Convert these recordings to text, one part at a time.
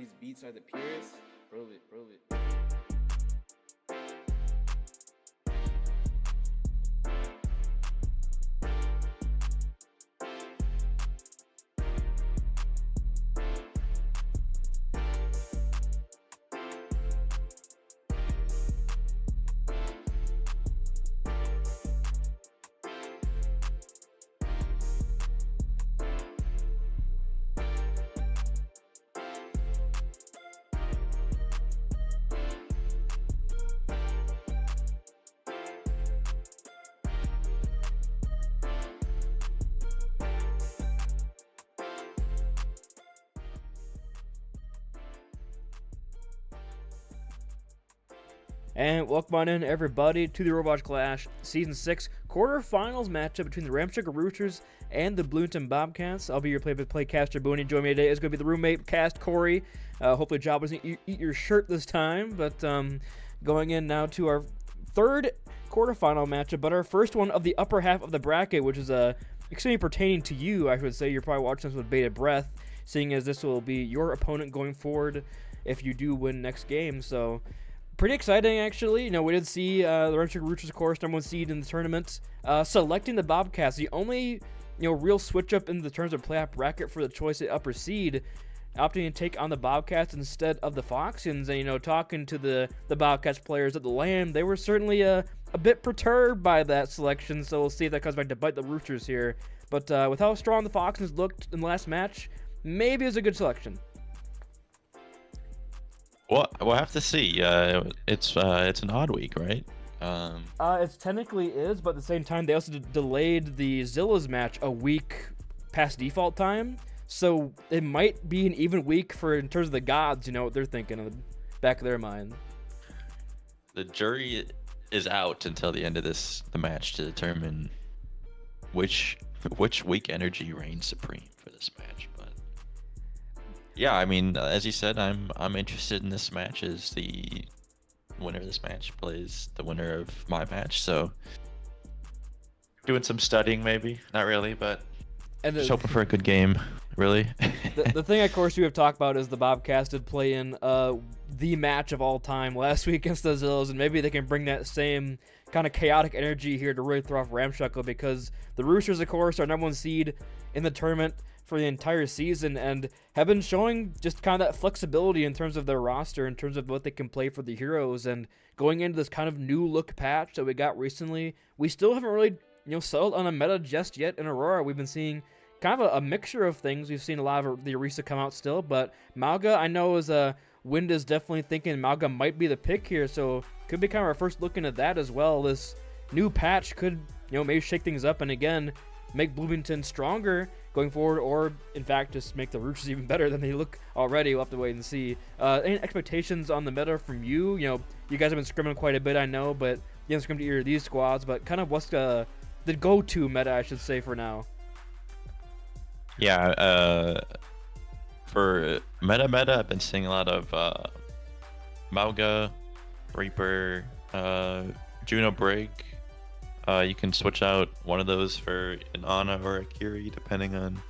These beats are the purest. Prove it, prove it. And welcome on in, everybody, to the Overwatch Clash Season 6 quarterfinals matchup between the Ramshackle Roosters and the Bloomington Bobcats. I'll be your play-by-play caster, Booney. Joining me today is going to be the roommate cast, Corey. Hopefully Job doesn't eat your shirt this time, but going in now to our third quarterfinal matchup, but our first one of the upper half of the bracket, which is extremely pertaining to you, I would say. You're probably watching this with bated breath, seeing as this will be your opponent going forward if you do win next game, so pretty exciting, actually. We did see the Ramshackle Roosters, of course, #1 seed in the tournament, selecting the Bobcats. The only, real switch up in the terms of playoff bracket for the choice at upper seed, opting to take on the Bobcats instead of the Foxens. And, talking to the Bobcats players at the LAN, they were certainly a bit perturbed by that selection, so we'll see if that comes back to bite the Roosters here. But with how strong the Foxens looked in the last match, maybe it was a good selection. Well, we'll have to see. It's an odd week, right? It technically is, but at the same time, they also delayed the Zilla's match a week past default time, so it might be an even week in terms of the gods. What they're thinking in the back of their mind. The jury is out until the end of the match to determine which weak energy reigns supreme for this match. But yeah, I mean, as you said, I'm interested in this match as the winner of this match plays the winner of my match. So doing some studying, maybe not really, but just hoping for a good game. Really. the thing, of course, we have talked about is the Bobcats did play in the match of all time last week against the Zills, and maybe they can bring that same kind of chaotic energy here to really throw off Ramshackle, because the Roosters, of course, are #1 seed in the tournament for the entire season and have been showing just kind of that flexibility in terms of their roster, in terms of what they can play for the heroes. And going into this kind of new look patch that we got recently, we still haven't really settled on a meta just yet in Aurora. We've been seeing kind of a mixture of things. We've seen a lot of the Orisa come out still, but Malga, I know, Wind is definitely thinking Malga might be the pick here, so could be kind of our first look into that as well. This new patch could, maybe shake things up and again make Bloomington stronger going forward, or in fact just make the Roosters even better than they look already. We'll have to wait and see. Any expectations on the meta from you? You guys have been scrimming quite a bit, I know, but you haven't scrimmed either of these squads, but kind of what's the go-to meta, I should say, for now? Yeah, for meta, I've been seeing a lot of Mauga, Reaper, Juno Brig. You can switch out one of those for an Ana or a Kiri, depending on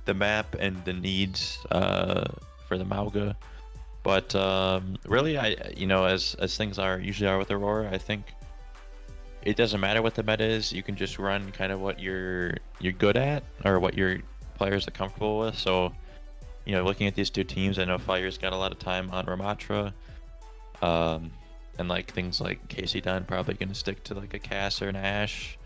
the map and the needs for the Mauga. But really, as things usually are with Aurora, I think it doesn't matter what the meta is. You can just run kind of what you're good at, or what your players are comfortable with. So, looking at these two teams, I know Fire's got a lot of time on Ramatra, and like things like Casey Dunn probably going to stick to like a Cass or an Ashe.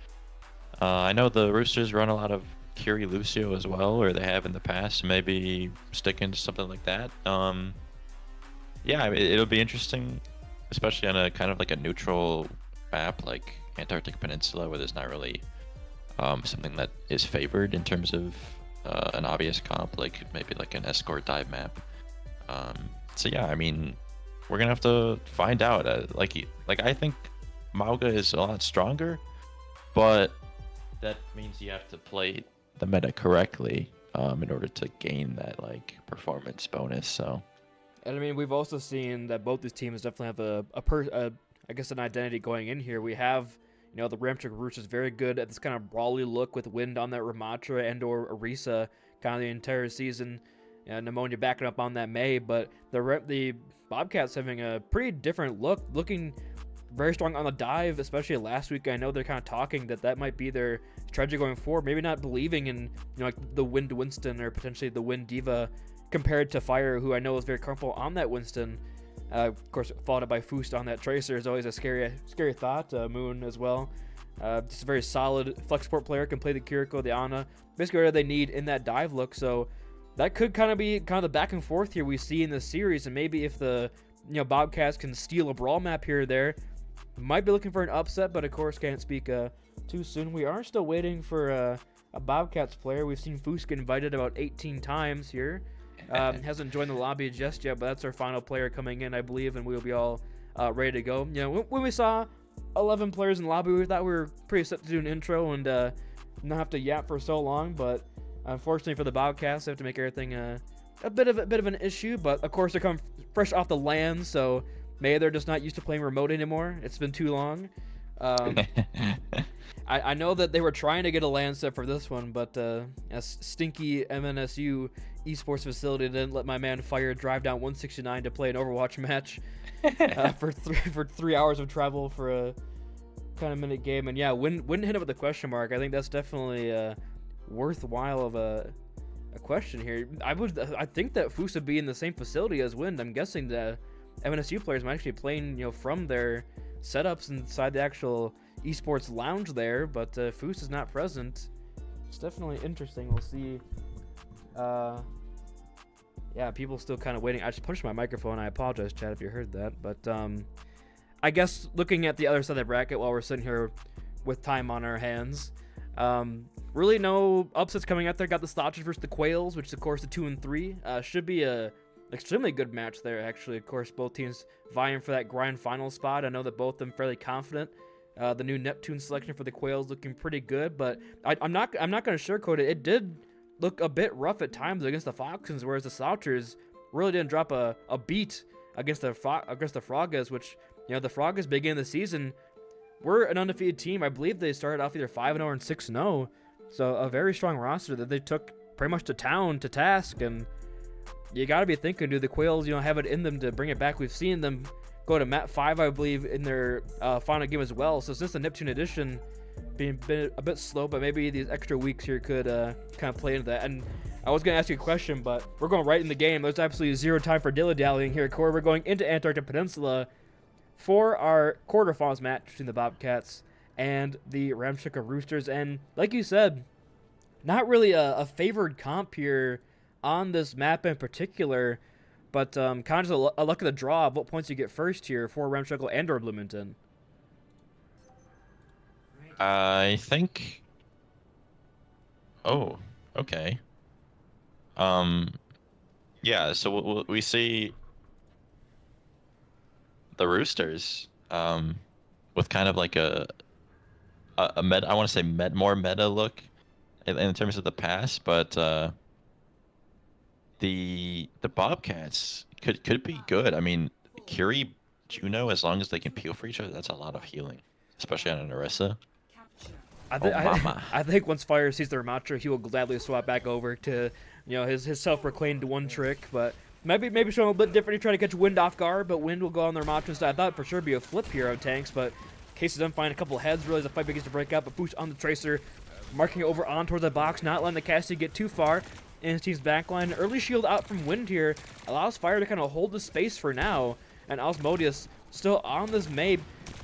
I know the Roosters run a lot of Curie Lucio as well, or they have in the past. Maybe sticking to something like that. Yeah, it'll be interesting, especially on a kind of like a neutral map like Antarctic Peninsula, where there's not really something that is favored in terms of an obvious comp, like maybe like an escort dive map. So yeah, I mean, we're gonna have to find out. Like I think Mauga is a lot stronger, but that means you have to play the meta correctly in order to gain that like performance bonus. So, and I mean, we've also seen that both these teams definitely have I guess an identity going in here. We have the Ramshackle Roosters very good at this kind of brawly look with Wind on that Ramatra and or Orisa kind of the entire season. Pneumonia backing up on that May, but the Bobcats having a pretty different look, looking very strong on the dive, especially last week. I know they're kind of talking that might be their strategy going forward. Maybe not believing in like the Wind Winston or potentially the Wind Diva compared to Fire, who I know is very comfortable on that Winston. Of course, followed by Foost on that Tracer is always a scary thought. Moon as well. Just a very solid flex support player, can play the Kiriko, the Ana, basically whatever they need in that dive look. So that could kind of be the back and forth here we see in this series, and maybe if the Bobcats can steal a brawl map here or there, might be looking for an upset, but of course can't speak too soon. We are still waiting for a Bobcats player. We've seen Foost get invited about 18 times here. Hasn't joined the lobby just yet, but that's our final player coming in, I believe, and we'll be all ready to go. When we saw 11 players in the lobby, we thought we were pretty set to do an intro and not have to yap for so long, but unfortunately for the Bobcats, they have to make everything a bit of an issue. But of course, they come fresh off the LAN, so maybe they're just not used to playing remote anymore. It's been too long. I know that they were trying to get a LAN set for this one, but a stinky MNSU esports facility didn't let my man Fire drive down 169 to play an Overwatch match for 3 hours of travel for a kind of minute game. And yeah, wouldn't hit it with a question mark. I think that's definitely worthwhile of a question here. I think that Fus would be in the same facility as Wind. I'm guessing the MNSU players might actually playing from their setups inside the actual esports lounge there, but Fus is not present. It's definitely interesting. We'll see. Yeah, people still kind of waiting. I just punched my microphone. I apologize, Chad, if you heard that. But I guess looking at the other side of the bracket while we're sitting here with time on our hands, really no upsets coming out there. Got the Stotchers versus the Quails, which is of course the 2 and 3. Should be a extremely good match there, actually. Of course, both teams vying for that grind final spot. I know that both of them fairly confident. The new Neptune selection for the Quails looking pretty good, but I'm not going to sugarcoat it. It did look a bit rough at times against the Foxens, whereas the Slouchers really didn't drop a beat against the Frogas, which the Frogas beginning of the season were an undefeated team. I believe they started off either 5-0 or 6-0, so a very strong roster that they took pretty much to town, to task. And you got to be thinking, do the Quails have it in them to bring it back? We've seen them go to map 5, I believe, in their final game as well. So since the Neptune edition being a bit slow, but maybe these extra weeks here could kind of play into that. And I was going to ask you a question, but we're going right in the game. There's absolutely zero time for dilly-dallying here, Corey. We're going into Antarctic Peninsula for our quarterfinals match between the Bobcats and the Ramshackle Roosters. And like you said, not really a favored comp here on this map in particular, but kind of just a luck of the draw of what points you get first here for Ramshackle and or Bloomington. I think. Oh, okay. Yeah. So we see the Roosters, with kind of like a meta. I want to say more meta look in terms of the pass, but the Bobcats could be good. I mean, Curie, Juno, as long as they can peel for each other, that's a lot of healing, especially on an Orisa. I think once Fire sees the Ramatra, he will gladly swap back over to his self-proclaimed one trick, but maybe showing a bit different. He trying to catch Wind off guard, but Wind will go on the Ramatra instead. I thought for sure it'd be a flip here of tanks, but Casey doesn't find a couple of heads. Realize the fight begins to break up, but boost on the Tracer, marking it over on towards the box, not letting the Cassie get too far in his team's backline. Early shield out from Wind here allows Fire to kind of hold the space for now, and Osmodius still on this May.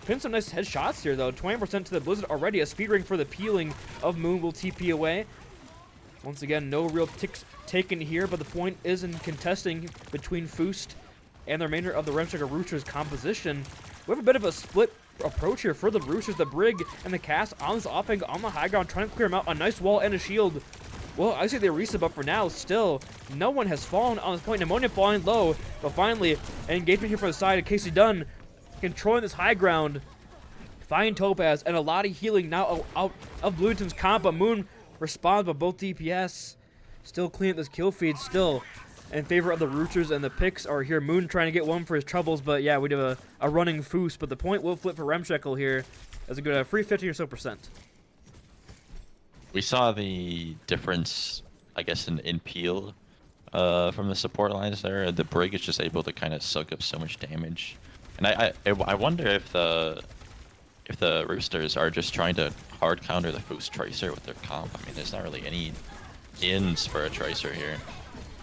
Pin some nice headshots here, though. 20% to the Blizzard already. A speed ring for the peeling of Moon will TP away. Once again, no real ticks taken here, but the point is in contesting between Foost and the remainder of the Ramshackle Roosters composition. We have a bit of a split approach here for the Roosters. The Brig and the Cast on this offing on the high ground, trying to clear him out. A nice wall and a shield. Well, I see the Orisa, but for now, still, no one has fallen on this point. Pneumonia falling low, but finally, an engagement here from the side of Casey Dunn, controlling this high ground. Fine Topaz, and a lot of healing now out of Bloomington's comp, but Moon responds, but both DPS still clean up this kill feed, still in favor of the Roosters, and the picks are here. Moon trying to get one for his troubles, but yeah, we do a running Foos, but the point will flip for Ramshackle here as a good free 50 or so percent. We saw the difference, I guess, in peel from the support lines there. The Brig is just able to kind of soak up so much damage, and I wonder if the Roosters are just trying to hard counter the Boost Tracer with their comp. I mean, there's not really any ins for a Tracer here.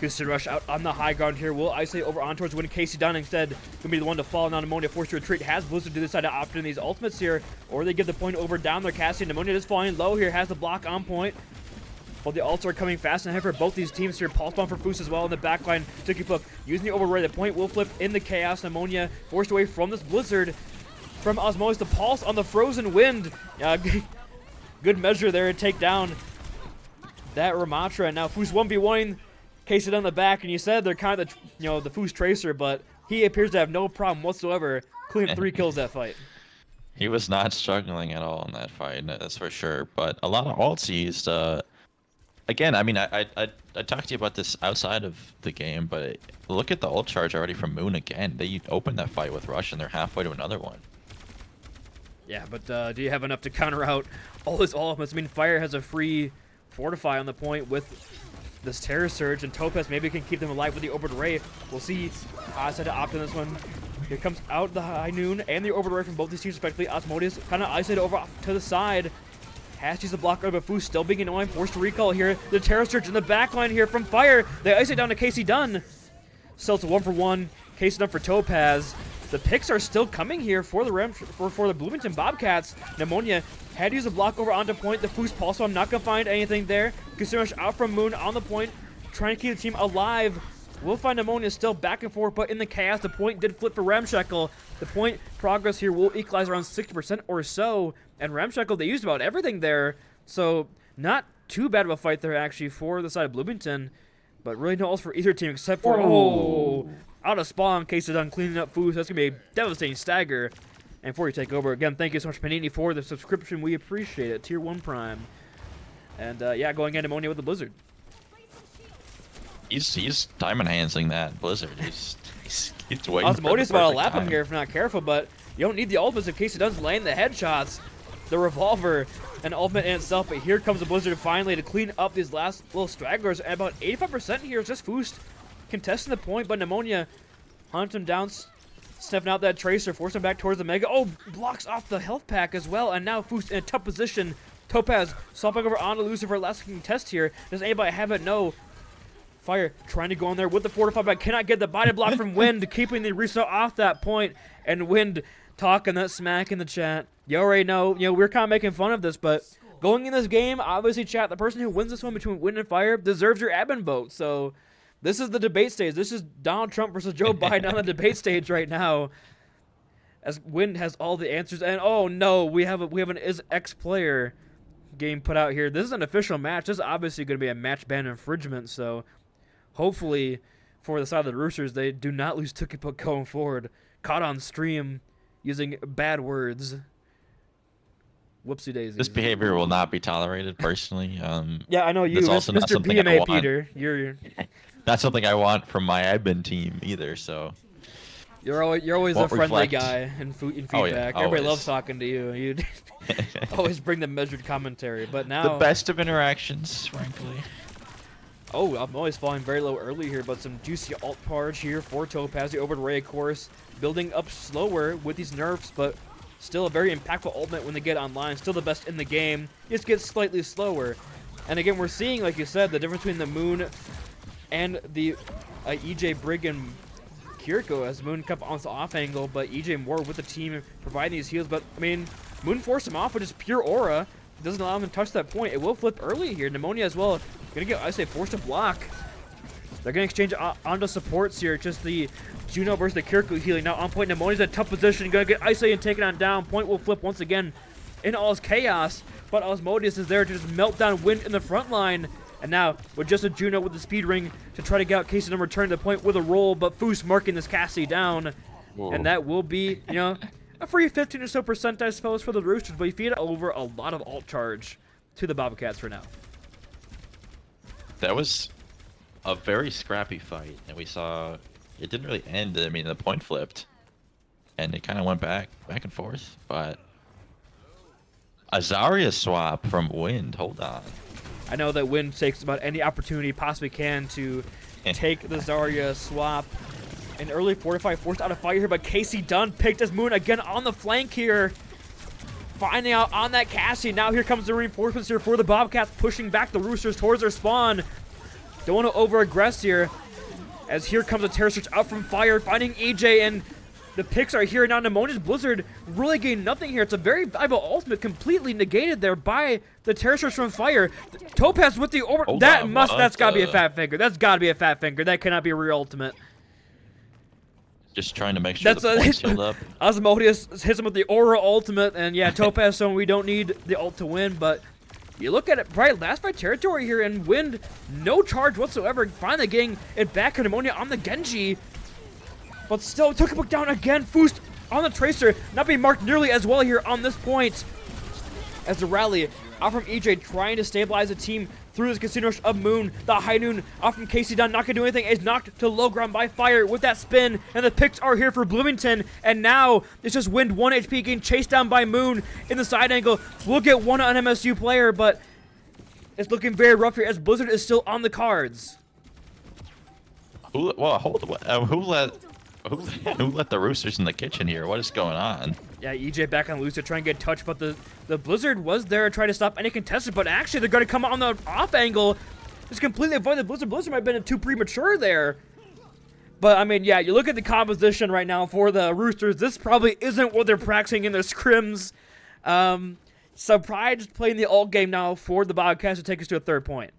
Good rush out on the high ground here. Will isolate over on towards Win. Casey Dunn instead gonna be the one to fall. Now Pneumonia forced to retreat. Has Blizzard to the side to opt in these ultimates here, or they give the point over down there. Cassie Pneumonia is falling low here. Has the block on point. While the ults are coming fast and heavy for both these teams here. Pulse bomb for Foos as well in the backline. Ticky Hook using the override. The point will flip in the chaos. Pneumonia forced away from this Blizzard. From Osmosis, the pulse on the frozen wind. Good measure there to take down that Ramatra. And now Foos 1v1. Casey on the back, and you said they're kind of the Foos Tracer, but he appears to have no problem whatsoever cleaning 3 kills that fight. He was not struggling at all in that fight, that's for sure. But a lot of ults used. Again, I mean, I talked to you about this outside of the game, but look at the ult charge already from Moon again. They opened that fight with Rush, and they're halfway to another one. Yeah, but do you have enough to counter out all his ultimates? I mean, Fire has a free Fortify on the point with this Terror Surge, and Topaz maybe can keep them alive with the Orbital Ray. We'll see. Decided to opt in this one. Here comes out the High Noon and the Orbital Ray from both these teams, respectively. Osmosis kind of isolated over to the side. Has to use the blocker, but Foos still being annoying. Forced to recall here. The Terror Surge in the backline here from Fire. They isolate down to Casey Dunn. Still it's a 1-for-1. Casey Dunn for Topaz. The picks are still coming here for the for the Bloomington Bobcats. Pneumonia had to use a block over onto point. The Foos Pulse Bomb not gonna find anything there. Consumer out from Moon on the point, trying to keep the team alive. We'll find Pneumonia still back and forth, but in the chaos, the point did flip for Ramshackle. The point progress here will equalize around 60% or so, and Ramshackle, they used about everything there, so not too bad of a fight there actually for the side of Bloomington, but really no else for either team except for out of spawn. Casey Dunn cleaning up Foos. That's gonna be a devastating stagger. And before you take over again, thank you so much Panini for the subscription. We appreciate it. Tier 1 Prime. And yeah, going into Pneumonia with the Blizzard. He's time enhancing that Blizzard. He's waiting. Osmosis about to lap him here if not careful, but you don't need the ultimates if Casey Dunn's laying the headshots. The revolver and ultimate in itself, but here comes the Blizzard finally to clean up these last little stragglers. And about 85% here is just Foos contesting the point, but Pneumonia hunts him down, sniffing out that Tracer, forcing him back towards the Mega. Oh, blocks off the health pack as well, and now Foos in a tough position. Topaz swapping over onto Lucifer, last contest here. Does anybody have it? No. Fire trying to go in there with the Fortify, but cannot get the body block from Wind, keeping the reset off that point. And Wind talking that smack in the chat. You already know, we're kind of making fun of this, but going in this game, obviously, chat, the person who wins this one between Wind and Fire deserves your admin vote. So this is the debate stage. This is Donald Trump versus Joe Biden on the debate stage right now, as Wind has all the answers. And oh no, we have an is X player game put out here. This is an official match. This is obviously going to be a match ban infringement. So hopefully, for the side of the Roosters, they do not lose Tukipuk going forward. Caught on stream using bad words. Whoopsie daisy. This behavior will not be tolerated personally. Yeah, I know you, also Mr. PMA Peter. You're not something I want from my admin team either. So you're always a friendly reflect. guy in feedback. Oh, yeah, Everybody always. loves talking to you. You always bring the measured commentary. But now the best of interactions, frankly. Oh, I'm always falling very low early here, but some juicy alt charge here for Topaz. The Overwatch Ray, of course, building up slower with these nerfs, but still a very impactful ultimate when they get online. Still the best in the game. Just gets slightly slower. And again, we're seeing, like you said, the difference between the Moon and the EJ Brig and Kiriko as Moon comes on the off angle, but EJ more with the team providing these heals. But, I mean, Moon forced him off with just pure aura. Doesn't allow him to touch that point. It will flip early here. Pneumonia as well. Gonna get, I say, forced to block. They're gonna exchange onto supports here. Just the Juno versus the Kiriko healing. Now on point, Pneumonia's in a tough position. Gonna get Ice and taken on down. Point will flip once again in all his chaos. But Osmosis is there to just melt down Wind in the front line. And now with just a Juno with the speed ring to try to get out Casey and return to the point with a roll. But Foos marking this Cassie down. Whoa. And that will be, a free 15 or so percent, I suppose, for the Roosters. But you feed over a lot of alt charge to the Bobcats for now. That was a very scrappy fight, and we saw it didn't really end. I mean, the point flipped, and it kind of went back and forth. But a Zarya swap from Wind. Hold on. I know that Wind takes about any opportunity he possibly can to take the Zarya swap. An early fortify forced out of fire here, but Casey Dunn picked his Moon again on the flank here. Finding out on that Cassie. Now here comes the reinforcements here for the Bobcats, pushing back the Roosters towards their spawn. Don't want to over-aggress here, as here comes a terror search out from fire, finding EJ, and the picks are here. Now Pneumonia's Blizzard really gained nothing here. It's a very viable ultimate, completely negated there by the terror search from fire. Topaz with the over. That's gotta be a fat finger. That's gotta be a fat finger. That cannot be a real ultimate. Just trying to make sure the points healed up. Asmodeus hits him with the Aura ultimate, and yeah, Topaz, so we don't need the ult to win, but you look at it, right, last fight territory here, and Wind, no charge whatsoever, finally getting it back to Pneumonia on the Genji, but still took him down again. Foost on the Tracer, not being marked nearly as well here on this point, as the rally out from EJ trying to stabilize the team through this casino rush of Moon. The high noon out from Casey Dunn, not gonna do anything, is knocked to low ground by fire with that spin, and the picks are here for Bloomington, and now it's just Wind 1 HP getting chased down by Moon in the side angle. We'll get one on MSU player, but it's looking very rough here as Blizzard is still on the cards. Who let the Roosters in the kitchen here? What is going on? Yeah, EJ back on loose to try and get touched, but the Blizzard was there trying to stop any contested, but actually they're going to come on the off angle. Just completely avoid the Blizzard. Blizzard might have been too premature there. But, I mean, yeah, you look at the composition right now for the Roosters. This probably isn't what they're practicing in their scrims. Surprised playing the ult game now for the Bobcats to take us to a 3rd point.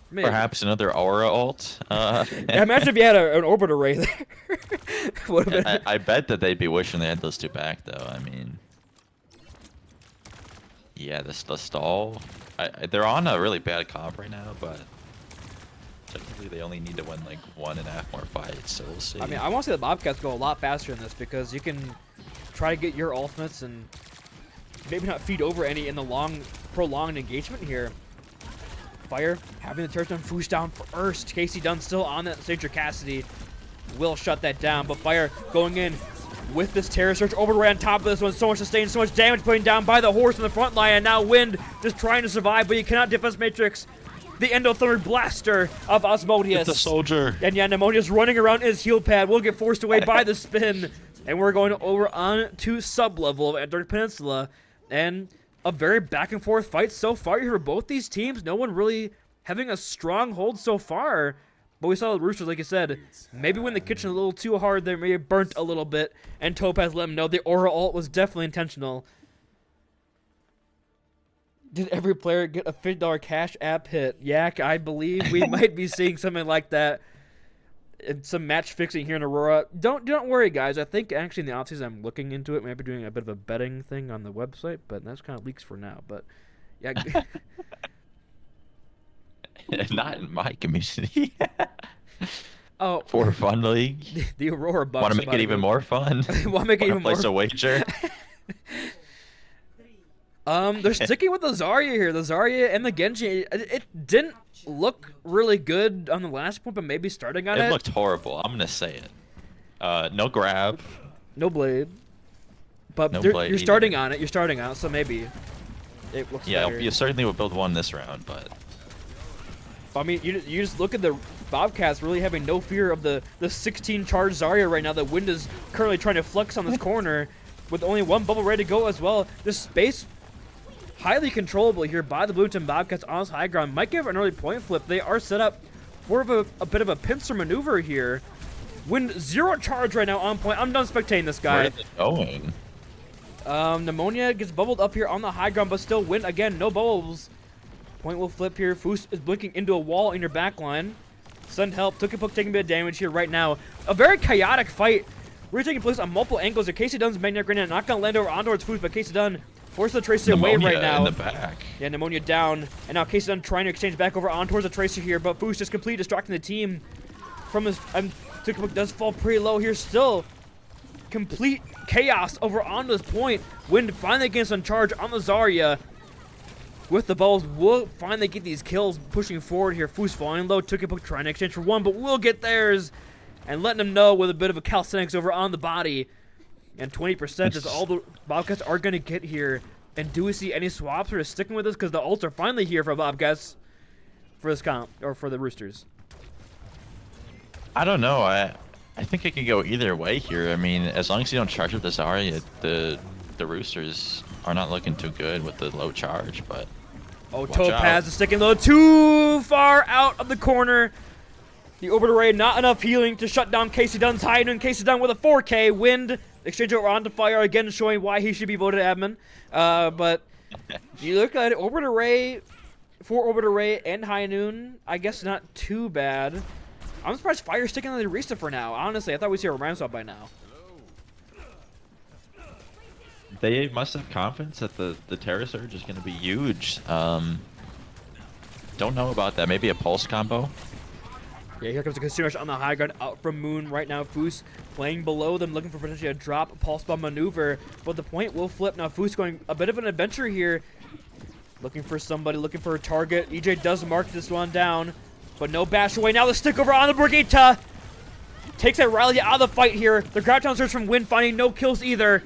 Maybe. Perhaps another Aura ult. Yeah, imagine if you had an orbit array there. I bet that they'd be wishing they had those two back, though. I mean, yeah, the stall. They're on a really bad comp right now, but technically they only need to win like 1.5 more fights, so we'll see. I mean, I want to see the Bobcats go a lot faster in this, because you can try to get your ultimates and maybe not feed over any in the long, prolonged engagement here. Fire having the touchdown, Foosh down first. Casey Dunn still on that. Sager Cassidy will shut that down, but Fire going in with this terror search over right on top of this one. So much sustain, so much damage putting down by the horse in the front line, and now Wind just trying to survive, but you cannot defense matrix the Endo-Thunder Blaster of Asmodeus. It's a soldier. And yeah, Pneumonia's running around his heel pad. Will get forced away by the spin, and we're going over on to sub-level of Antarctic Peninsula, and a very back and forth fight so far here for both these teams. No one really having a strong hold so far. But we saw the Roosters, like I said, maybe win the kitchen a little too hard. They may have burnt a little bit. And Topaz let them know the Aura ult was definitely intentional. Did every player get a $50 cash app hit? Yak, I believe we might be seeing something like that. Some match fixing here in Aurora. Don't worry, guys. I think actually in the offseason I'm looking into it. Maybe doing a bit of a betting thing on the website, but that's kind of leaks for now. But yeah, not in my community. Oh, for fun league. The Aurora Bucks. Want to make it even more fun? Want to make it even more? Place a wager. They're sticking with the Zarya here. The Zarya and the Genji. It didn't look really good on the last point, but maybe starting on it. It looked horrible. I'm gonna say it. No grab. No blade. But no blade you're starting on it. You're starting on it, so maybe it looks better. You certainly would build one this round, but I mean, you just look at the Bobcats really having no fear of the 16 charge Zarya right now that Wind is currently trying to flex on this corner with only one bubble ready to go as well. This space highly controllable here by the Bloomington Bobcats on this high ground. Might give an early point flip. They are set up for a bit of a pincer maneuver here. Wind 0 charge right now on point. I'm done spectating this guy. Where is it going? Pneumonia gets bubbled up here on the high ground, but still Wind again, no bubbles. Point will flip here. Foos is blinking into a wall in your back line. Send help. Took a poke taking a bit of damage here right now. A very chaotic fight. Really taking place on multiple angles here. Casey Dunn's magnetic grenade not going to land over onto its Foos, but Casey Dunn forces the Tracer away right now. In the back. Yeah, Pneumonia down. And now Casey Dunn trying to exchange back over on towards the Tracer here, but Foos just completely distracting the team from his... Took a poke does fall pretty low here still. Complete chaos over onto this point. Wind finally gets on charge on the Zarya. With the balls, we'll finally get these kills pushing forward here. Foos falling low. Took a poke trying to exchange for one, but we'll get theirs. And letting them know with a bit of a calisthenics over on the body. And 20% is all the Bobcats are going to get here. And do we see any swaps or sticking with us? Because the ults are finally here for Bobcats. for this comp or for the Roosters? I don't know. I think it can go either way here. I mean, as long as you don't charge up this Zarya, the Roosters are not looking too good with the low charge, but Oh, watch Topaz out. is sticking low, too far out of the corner. The Orbiter Ray, not enough healing to shut down Casey Dunn's high noon. Casey Dunn with a 4K. Wind, exchange over onto Fire, again showing why he should be voted admin. But you look at it, Orbiter Ray, for Orbiter Ray and high noon, I guess not too bad. I'm surprised Fire's sticking on the Arista for now. Honestly, I thought we'd see a Ram swap by now. They must have confidence that the Terra Surge is going to be huge. Don't know about that. Maybe a Pulse combo. Yeah, here comes the Casino Rush on the high ground out from Moon right now. Foos playing below them, looking for potentially a drop Pulse Bomb maneuver. But the point will flip. Now Foos going a bit of an adventure here. Looking for somebody, looking for a target. EJ does mark this one down, but no bash away. Now the stick over on the Brigitte. Takes that Riley out of the fight here. The Crouch down search from Wind, finding no kills either.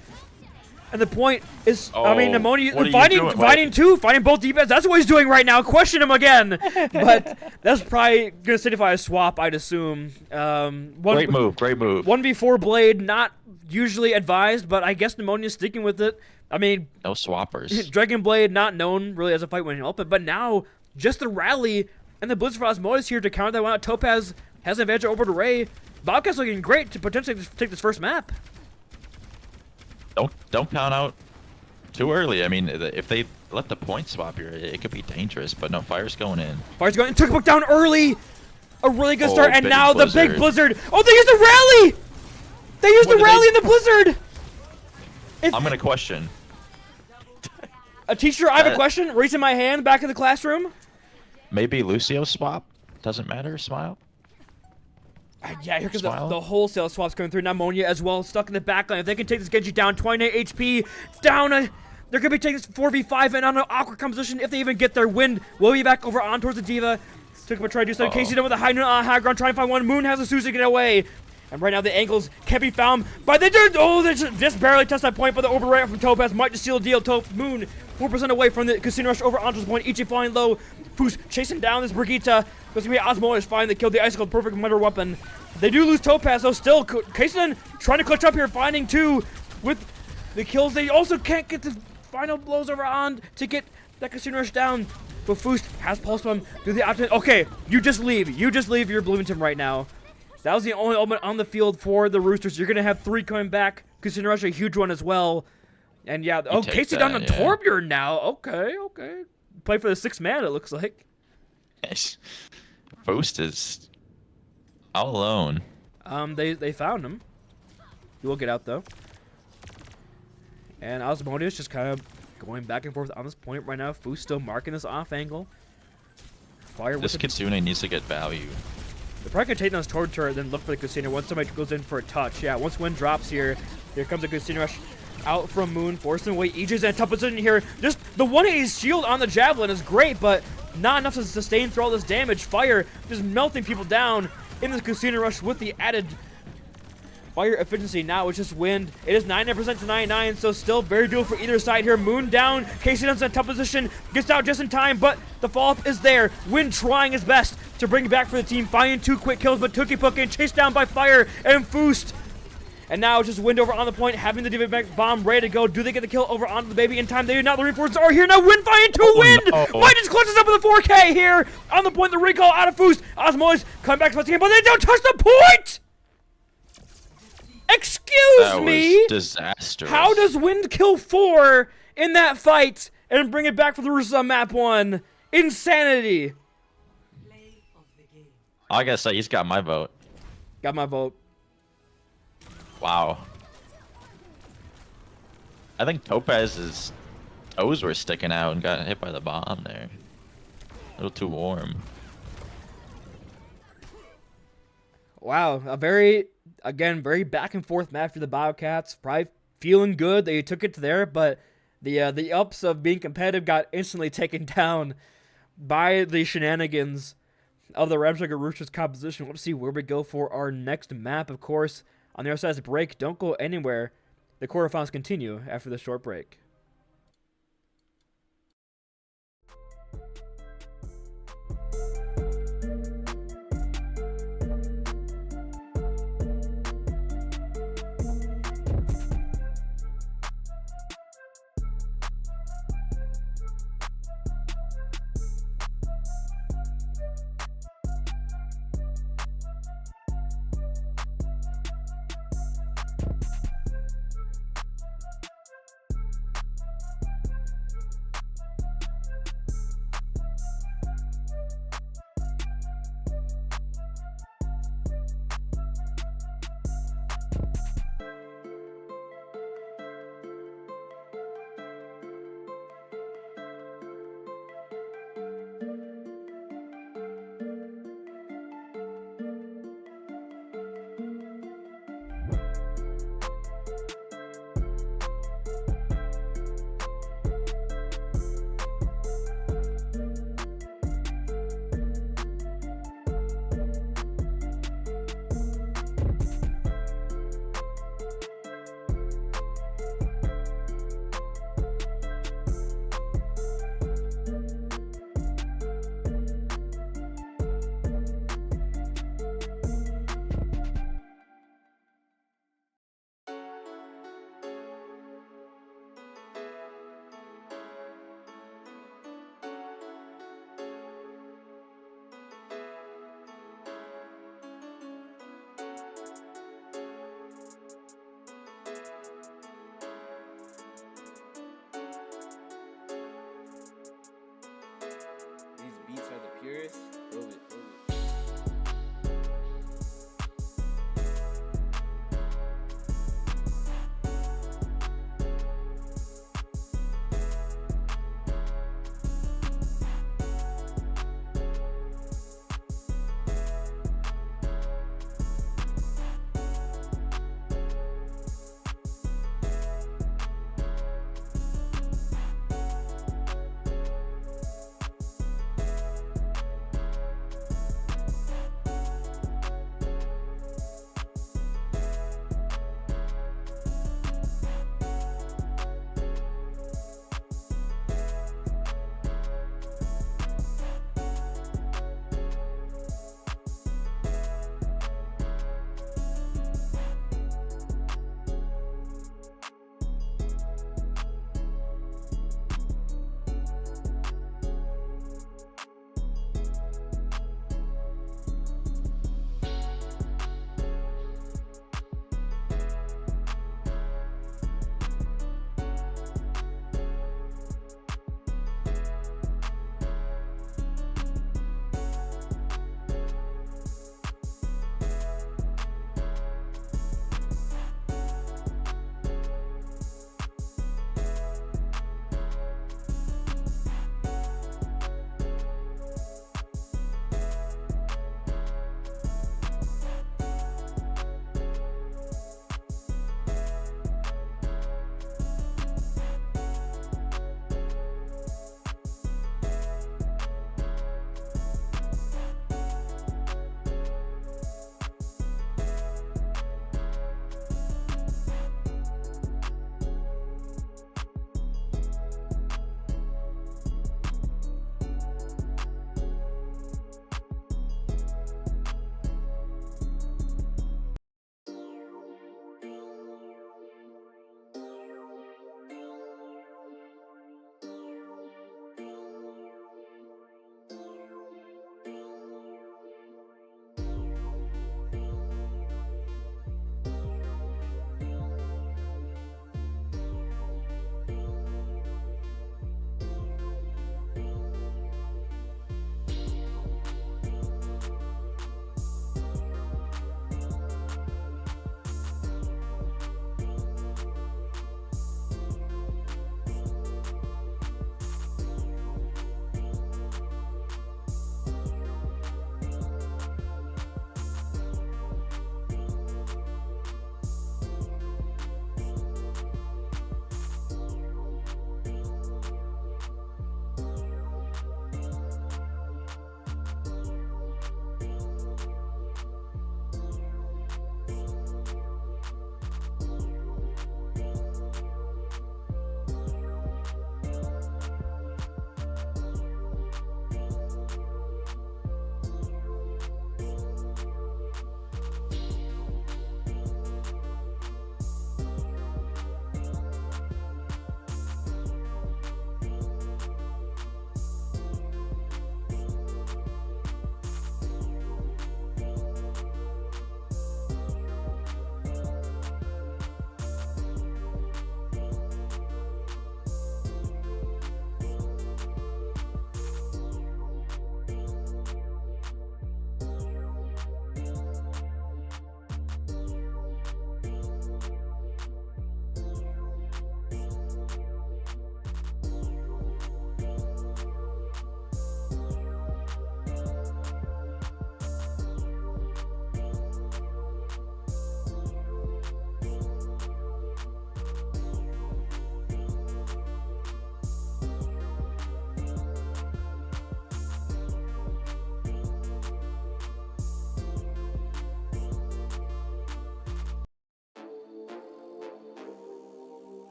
And the point is, I mean, Pneumonia finding both defense. That's what he's doing right now. Question him again. But that's probably going to signify a swap, I'd assume. Great move. 1v4 Blade, not usually advised, but I guess Pneumonia's sticking with it. I mean, No swappers. Dragon Blade, not known really as a fight winning open, but now just the rally and the Blizzard Frost Osmosis here to counter that one out. Topaz has an advantage over to Ray. Bobcats looking great to potentially take this first map. Don't pound out too early. I mean, if they let the point swap here, it could be dangerous. But no, Fire's going in. Fire's going in, took a book down early. A really good start, and big now blizzard. the big blizzard. Oh, they used the rally! They used the rally in the blizzard! I'm going to question. A teacher, I have a question. Raising my hand back in the classroom. Maybe Lucio swap? Doesn't matter, Smile? Yeah, here comes Smile. the wholesale swaps coming through. Pneumonia as well, stuck in the back line. If they can take this Genji down, 29 HP, it's down. They're going to be taking this 4v5 and on an awkward composition if they even get their Wind. Will be back over on towards the Diva. Took him a try to do something. Casey done with a high noon on high ground, trying to find one. Moon has a Susie get away. And right now the angles can't be found by the dude. Oh, they just barely touched that point, but the over right from Topaz might just seal a deal. Moon 4% away from the Casino Rush over onto this point. Ichi flying low. Foos chasing down this Brigitte. There's going to be Osmosis fine. They killed the Icicle, perfect meta weapon. They do lose Topaz, though. Still, Kaysen trying to clutch up here, finding two with the kills. They also can't get the final blows over on to get that Casino Rush down. But Foos has Pulse Bomb. Do the option. Okay, you just leave. You just leave your Bloomington right now. That was the only element on the field for the Roosters. You're going to have 3 coming back. Casino Rush, a huge one as well. And yeah, Casey down on Torbjorn now. Okay. Play for the 6th man, it looks like. Boost is all alone. They found him. He will get out though. And Osmodeus just kind of going back and forth on this point right now. Foos still marking this off angle. Fire with This Kitsune needs to get value. They're probably gonna take down this Tord turret, then look for the Casino once somebody goes in for a touch. Yeah, once Wind drops here comes a Casino Rush out from Moon, forcing away. EJ's in a tough position here. Just the 180 shield on the Javelin is great, but not enough to sustain through all this damage. Fire just melting people down in this Casino Rush with the added fire efficiency. Now it's just Wind. It is 99% to 99, so still very doable for either side here. Moon down. Casey Dunn's in a tough position. Gets out just in time, but the follow-up is there. Wind trying his best to bring it back for the team. Finding 2 quick kills, but Tuki Puck getting chased down by Fire and Foost. And now it's just Wind over on the point, having the Diva bomb ready to go. Do they get the kill over onto the baby in time? They do not. The reinforcements are here now. Wind finding 2 Wind! No. Might just clutches up with a 4K here. On the point, the recall out of Foost. Osmosis coming back to the game, but they don't touch the point! Excuse me? That was disastrous. How does Wind kill 4 in that fight and bring it back for the Roosters on map 1? Insanity. I gotta say, he's got my vote. Got my vote. Wow. I think Topaz's toes were sticking out and got hit by the bomb there. A little too warm. Wow, a very back and forth match for the Bobcats. Probably feeling good that you took it to there, but the ups of being competitive got instantly taken down by the shenanigans of the Ramshackle Roosters composition. We'll see where we go for our next map, of course. On the other side of the break, don't go anywhere. The quarterfinals continue after this short break.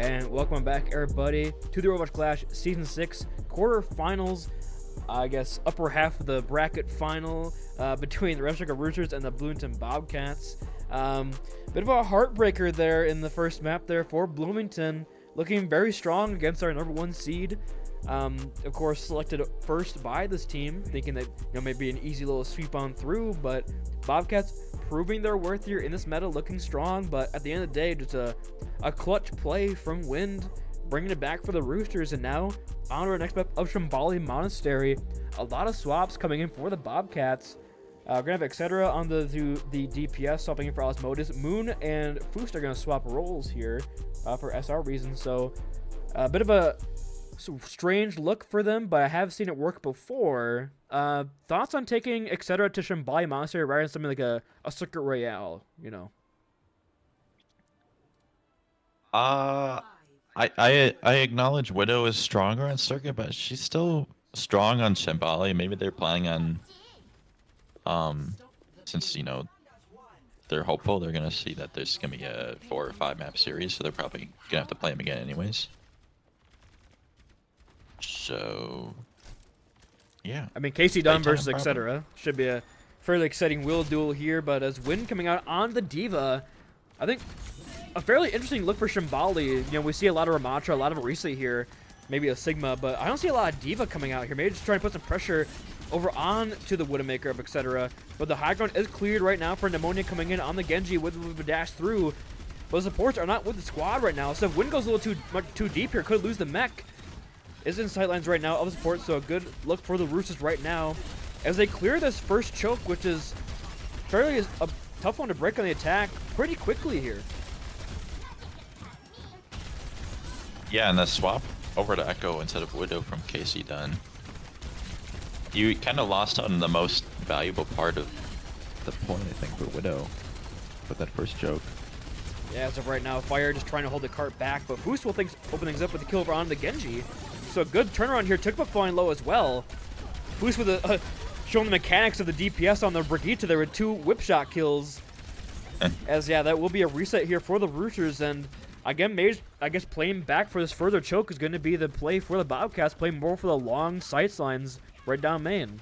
And welcome back, everybody, to the Overwatch Clash Season 6 quarterfinals. I guess upper half of the bracket final between the Ramshackle Roosters and the Bloomington Bobcats. Bit of a heartbreaker there in the first map there for Bloomington, looking very strong against our #1 seed. Of course, selected first by this team, thinking that maybe an easy little sweep on through, but Bobcats proving their worth here in this meta, looking strong. But at the end of the day, just a clutch play from Wind, bringing it back for the Roosters, and now on to our next map of Shambali Monastery. A lot of swaps coming in for the Bobcats. We're gonna have etc. on the DPS, swapping in for Osmosis. Moon and Foost are gonna swap roles here for SR reasons. So a bit of a strange look for them, but I have seen it work before. Thoughts on taking etc. to Shambali Monastery rather than something like a Circuit Royale, I acknowledge Widow is stronger on Circuit, but she's still strong on Shambali. Maybe they're planning on, since they're hopeful, they're gonna see that there's gonna be a 4 or 5 map series, so they're probably gonna have to play them again anyways. So, yeah. I mean, Casey Dunn versus etc. should be a fairly exciting will duel here, but as Wind coming out on the Diva, I think a fairly interesting look for Shambali. We see a lot of Ramatra, a lot of Marisa here, maybe a Sigma, but I don't see a lot of Diva coming out here. Maybe just trying to put some pressure over on to the Widowmaker of etc. But the high ground is cleared right now for Pneumonia coming in on the Genji with a dash through. But the supports are not with the squad right now, so if Wind goes a little too deep here, could lose the mech. Is in sightlines right now of the support, so a good look for the Roosters right now as they clear this first choke, which is fairly a tough one to break on the attack pretty quickly here. Yeah, and the swap over to Echo instead of Widow from Casey Dunn. You kind of lost on the most valuable part of the point, I think, for Widow with that first choke. Yeah, as of right now, Fire just trying to hold the cart back, but Boost will open things up with the kill over on the Genji. So a good turnaround here. Took flying low as well. Boost with showing the mechanics of the DPS on the Brigitte there with 2 whip shot kills. As yeah, that will be a reset here for the Roosters, and again, I guess playing back for this further choke is going to be the play for the Bobcats. Play more for the long sight lines right down main.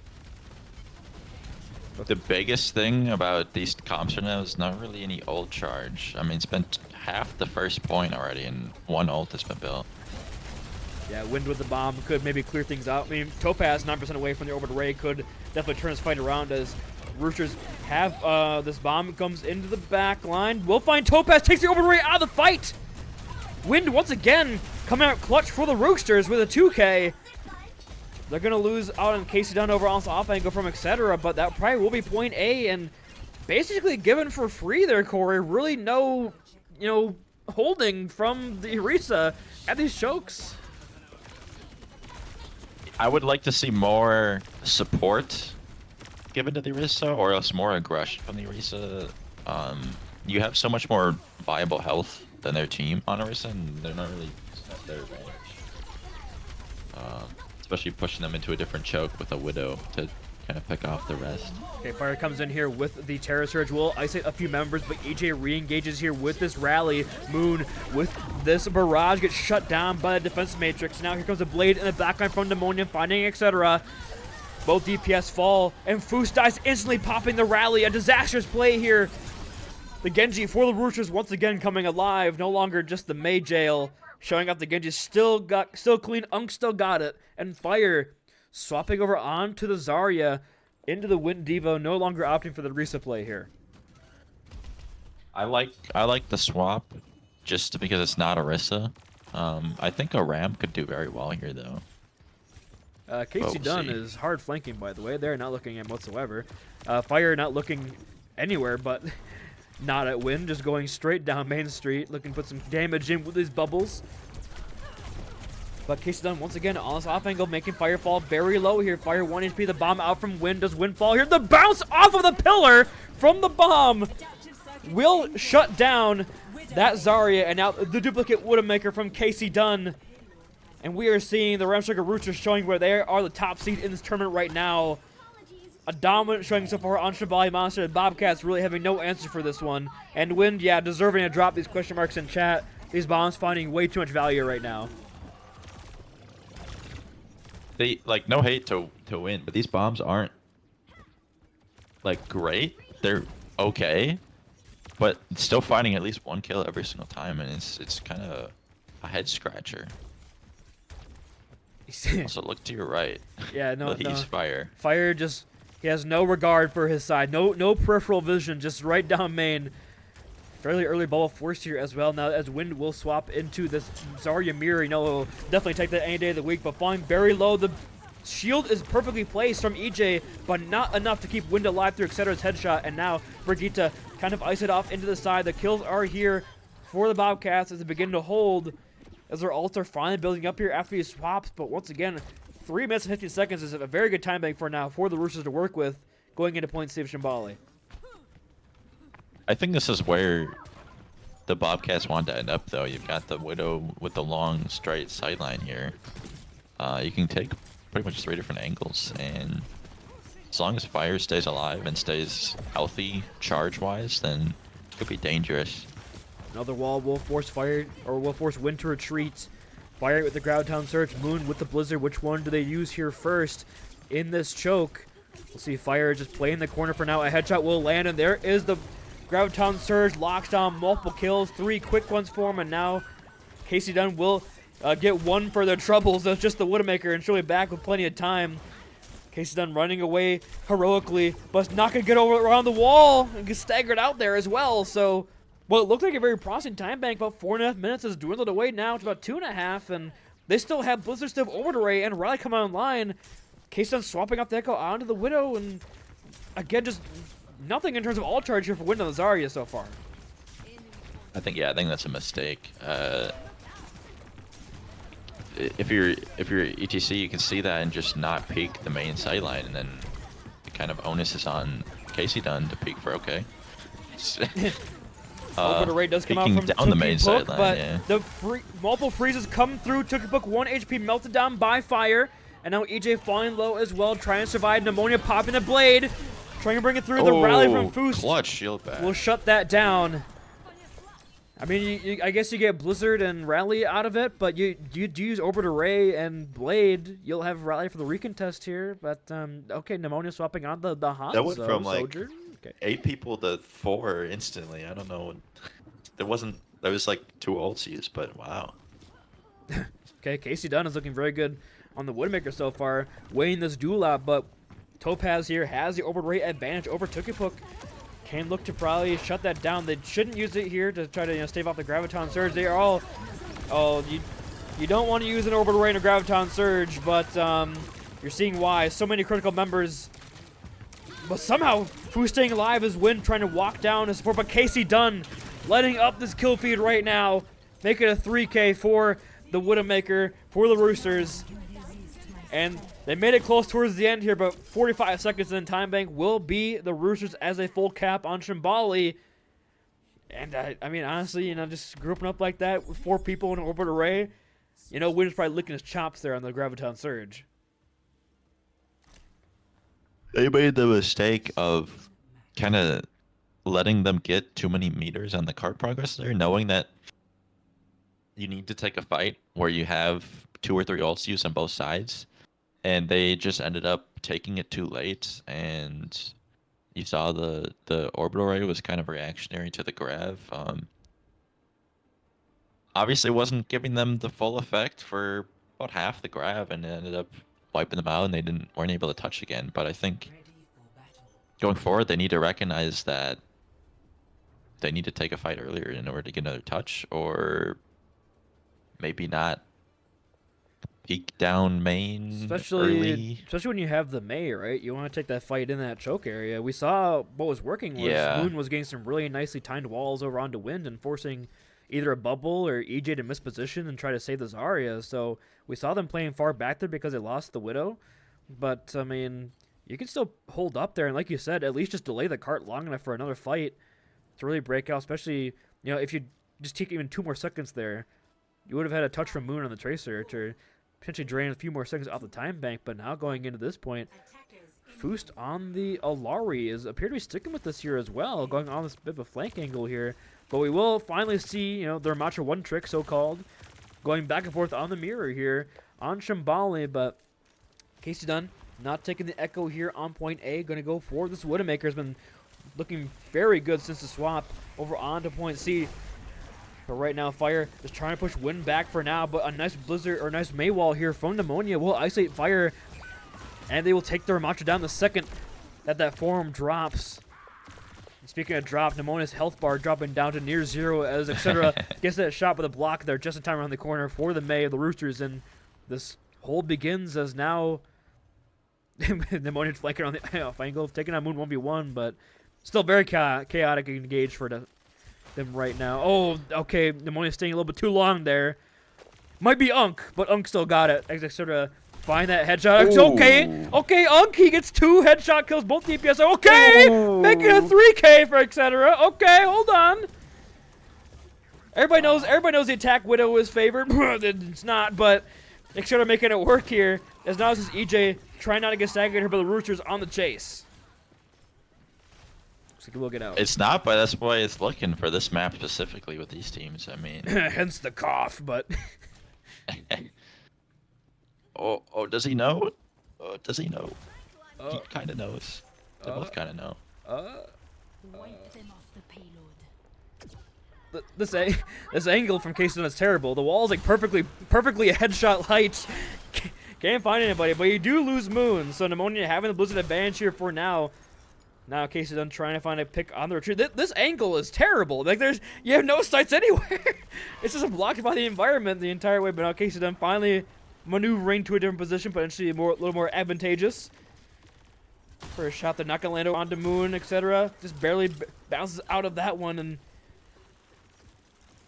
The biggest thing about these comps right now is not really any ult charge. I mean, it's been half the first point already, and 1 ult has been built. Yeah, Wind with the bomb could maybe clear things out. I mean, Topaz 9% away from the orbital ray could definitely turn his fight around as Roosters have this bomb comes into the back line. We'll find Topaz takes the orbital ray out of the fight. Wind once again coming out clutch for the Roosters with a 2K. They're going to lose out on Casey Dunn over on the off angle from etc. But that probably will be point A and basically given for free there, Corey. Really no, holding from the Orisa at these chokes. I would like to see more support given to the Orisa, or else more aggression from the Orisa. You have so much more viable health than their team on Orisa, and they're not really at their advantage. Especially pushing them into a different choke with a Widow to kind of pick off the rest. Okay, Fire comes in here with the Terror Surge. Will isolate a few members, but EJ re-engages here with this rally. Moon with this barrage gets shut down by the defense matrix. Now here comes a Blade in the backline from Pneumonia, finding etc. Both DPS fall, and Foos dies instantly, popping the rally. A disastrous play here. The Genji for the Roosters once again coming alive. No longer just the May jail. Showing up the Genji still clean. Unk still got it. And Fire swapping over onto the Zarya into the Wind Devo, no longer opting for the Orisa play here. I like the swap just because it's not Orisa. I think a Ram could do very well here though. Casey Dunn is hard flanking, by the way. They're not looking at him whatsoever. Fire not looking anywhere but not at Wind, just going straight down Main Street, looking to put some damage in with these bubbles. But Casey Dunn once again on this off angle, making Fire fall very low here. Fire 1 HP, the bomb out from Wind. Does Wind fall here? The bounce off of the pillar from the bomb will shut down that Zarya, and now the duplicate Widowmaker from Casey Dunn. And we are seeing the Ramshackle Roosters showing where they are the top seed in this tournament right now. A dominant showing so far on Shambali Monster. The Bobcats really having no answer for this one. And Wind, yeah, deserving to drop these question marks in chat. these bombs finding way too much value right now. They like no hate to win, but these bombs aren't like great. They're okay, but still finding at least one kill every single time, and it's kind of a head scratcher. Also, look to your right. Yeah, no, He's Fire. Fire just, he has no regard for his side. No peripheral vision, just right down main. Fairly early bubble forced here as well. Now as Wind will swap into this Zarya mirror, you know, he'll definitely take that any day of the week, but falling very low. The shield is perfectly placed from EJ, but not enough to keep Wind alive through Exceder's headshot, and now Brigitte kind of ice it off into the side. The kills are here for the Bobcats as they begin to hold, as their ults are finally building up here after these swaps, but once again, 3 minutes and 15 seconds is a very good time bank for now for the Roosters to work with going into point save Shambali. I think this is where the Bobcats want to end up, though. You've got the Widow with the long, straight sideline here. You can take pretty much 3 different angles, and as long as Fire stays alive and stays healthy charge-wise, then it could be dangerous. Another wall will force Fire, or will force Wind to retreat. Fire with the Graviton Surge, Moon with the Blizzard. Which one do they use here first in this choke? We'll see Fire just play in the corner for now. A headshot will land, and there is the Graviton Surge, locks down multiple kills, 3 quick ones for him, and now Casey Dunn will get 1 for their troubles. That's just the Widowmaker, and she'll be back with plenty of time. Casey Dunn running away heroically, but not going to get around the wall and get staggered out there as well. So, well, it looked like a very promising time bank. About 4.5 minutes has dwindled away now to about 2.5, and they still have Blizzard still Orbit Array and Riley coming online. Casey Dunn swapping up the Echo onto the Widow, and again, just nothing in terms of all charge here for Wind on the Zarya so far. I think that's a mistake. If you're ETC, you can see that and just not peek the main sideline, and then the kind of onus is on Casey Dunn to peek for okay. Orbit Array does come out from down the main Book, sideline, but yeah. the multiple freezes come through. Book 1 HP melted down by Fire, and now EJ falling low as well, trying to survive. Pneumonia popping the blade, trying to bring it through. The rally from Foost clutch shield back. will shut that down. I mean, I guess you get Blizzard and Rally out of it, but you use Orbit Array and Blade, you'll have Rally for the recontest here. But okay, Pneumonia swapping on the Hanzo. That went from like Soldier. Okay. 8 people to 4 instantly. I don't know. There was like 2 ults used, but wow. Okay, Casey Dunn is looking very good on the Widowmaker so far, weighing this duel out, but Topaz here has the Orbit Array advantage over Tukipuk. Can look to probably shut that down. They shouldn't use it here to try to stave off the Graviton Surge. They are all, you don't want to use an Orbital Ray and a Graviton Surge, but you're seeing why. So many critical members, but somehow Fu staying alive as Wind trying to walk down to support, but Casey Dunn letting up this kill feed right now, make it a 3K for the Widowmaker, for the Roosters. And they made it close towards the end here, but 45 seconds in time bank will be the Roosters as a full cap on Shambali. And I mean, honestly, just grouping up like that with 4 people in an Orbit Array, Wind's probably licking his chops there on the Graviton Surge. They made the mistake of kind of letting them get too many meters on the card progress there, knowing that you need to take a fight where you have 2 or 3 ults used on both sides. And they just ended up taking it too late, and you saw the Orbital Ray was kind of reactionary to the Grav. Obviously wasn't giving them the full effect for about half the Grav, and it ended up wiping them out, and they weren't able to touch again. But I think going forward, they need to recognize that they need to take a fight earlier in order to get another touch, or maybe not peek down main especially when you have the Mei, right? You want to take that fight in that choke area. We saw what was working was Moon was getting some really nicely timed walls over onto Wind and forcing either a bubble or EJ to miss position and try to save the Zarya. So we saw them playing far back there because they lost the Widow. But, I mean, you can still hold up there, and like you said, at least just delay the cart long enough for another fight to really break out, especially, if you just take even 2 more seconds there, you would have had a touch from Moon on the Tracer to potentially drain a few more seconds off the time bank. But now going into this point, Foost on the Alari appear to be sticking with this here as well, going on this bit of a flank angle here. But we will finally see, their Macho one trick, so-called, going back and forth on the mirror here on Shambali. But Casey Dunn not taking the echo here on point A. Going to go for this. Widowmaker has been looking very good since the swap over onto point C. But right now, Fire is trying to push Wind back for now. But a nice Blizzard, or nice Maywall here from Pneumonia will isolate Fire. And they will take their Macho down the second that form drops. Speaking of drop, Pneumonia's health bar dropping down to near zero as Etc. gets that shot with a block there just in time around the corner for the May of the Roosters. And this hold begins as now Pneumonia flanking on the angle, taking on Moon 1v1, but still very chaotic and engaged for them right now. Oh, okay, Pneumonia staying a little bit too long there. Might be Unk, but Unk still got it. Etc. Find that headshot. It's okay, Unk, he gets 2 headshot kills, both DPS. Okay, making a 3K for Etc. Okay, hold on. Everybody knows the attack Widow is favored. It's not, but Etc. making it work here. As now this is EJ trying not to get staggered here, but the Roosters on the chase. Looks like we'll get out. It's not, but that's why it's looking for this map specifically with these teams. I mean, hence the cough, but. Oh, does he know? Does he know? He kind of knows. They both kind of know. Wipe them off the payload. This angle from K-Stone is terrible. The wall is like perfectly a headshot height. Can't find anybody, but you do lose Moon. So Pneumonia having the Blizzard advantage here for now. Now K-Stone trying to find a pick on the retreat. This angle is terrible. Like you have no sights anywhere. It's just blocked by the environment the entire way. But now K-Stone finally maneuvering to a different position, potentially a little more advantageous. For a shot, they're not gonna land onto Moon, Etc. Just barely bounces out of that one, and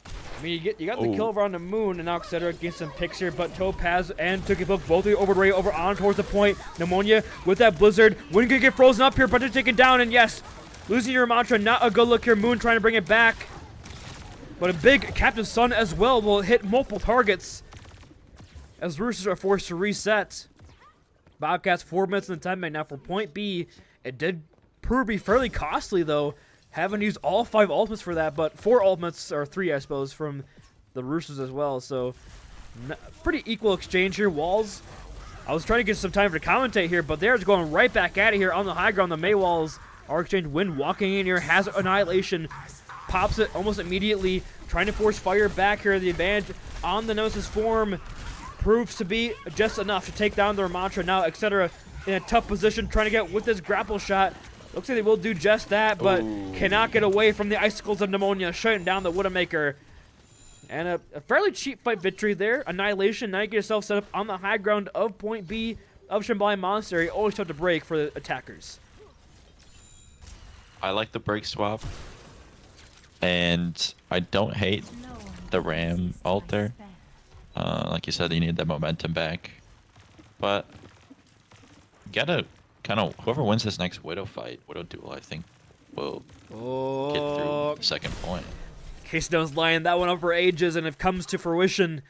I mean you got the kill over on the Moon, and now Etc. gets some picks here, but Topaz and Tookiepoke both over Ray over on towards the point. Pneumonia with that Blizzard, Wind gonna get frozen up here, but they're taken down, and yes, losing your mantra, not a good look here. Moon trying to bring it back, but a big Captain Sun as well will hit multiple targets as Roosters are forced to reset. Bobcats 4 minutes in the time bank now for point B. It did prove to be fairly costly though. Haven't used all 5 ultimates for that, but 4 ultimates, or 3 I suppose, from the Roosters as well. So pretty equal exchange here. Walls, I was trying to get some time for to commentate here, but they're just going right back at it here on the high ground. The May Walls are exchange. Wind walking in here, has Annihilation, pops it almost immediately, trying to force Fire back here. The advantage on the Nemesis form proves to be just enough to take down their mantra. Now Etc. in a tough position, trying to get with this grapple shot. Looks like they will do just that, but cannot get away from the icicles of Pneumonia, shutting down the Widowmaker. And a fairly cheap fight victory there. Annihilation. Now you get yourself set up on the high ground of point B of Shambali Monastery. Always tough to break for the attackers. I like the break swap, and I don't hate the Ram ult there. Like you said, you need that momentum back, but you gotta kind of, whoever wins this next Widow fight, Widow duel, I think will get through the second point. K-Stone's lining that one up for ages, and it comes to fruition,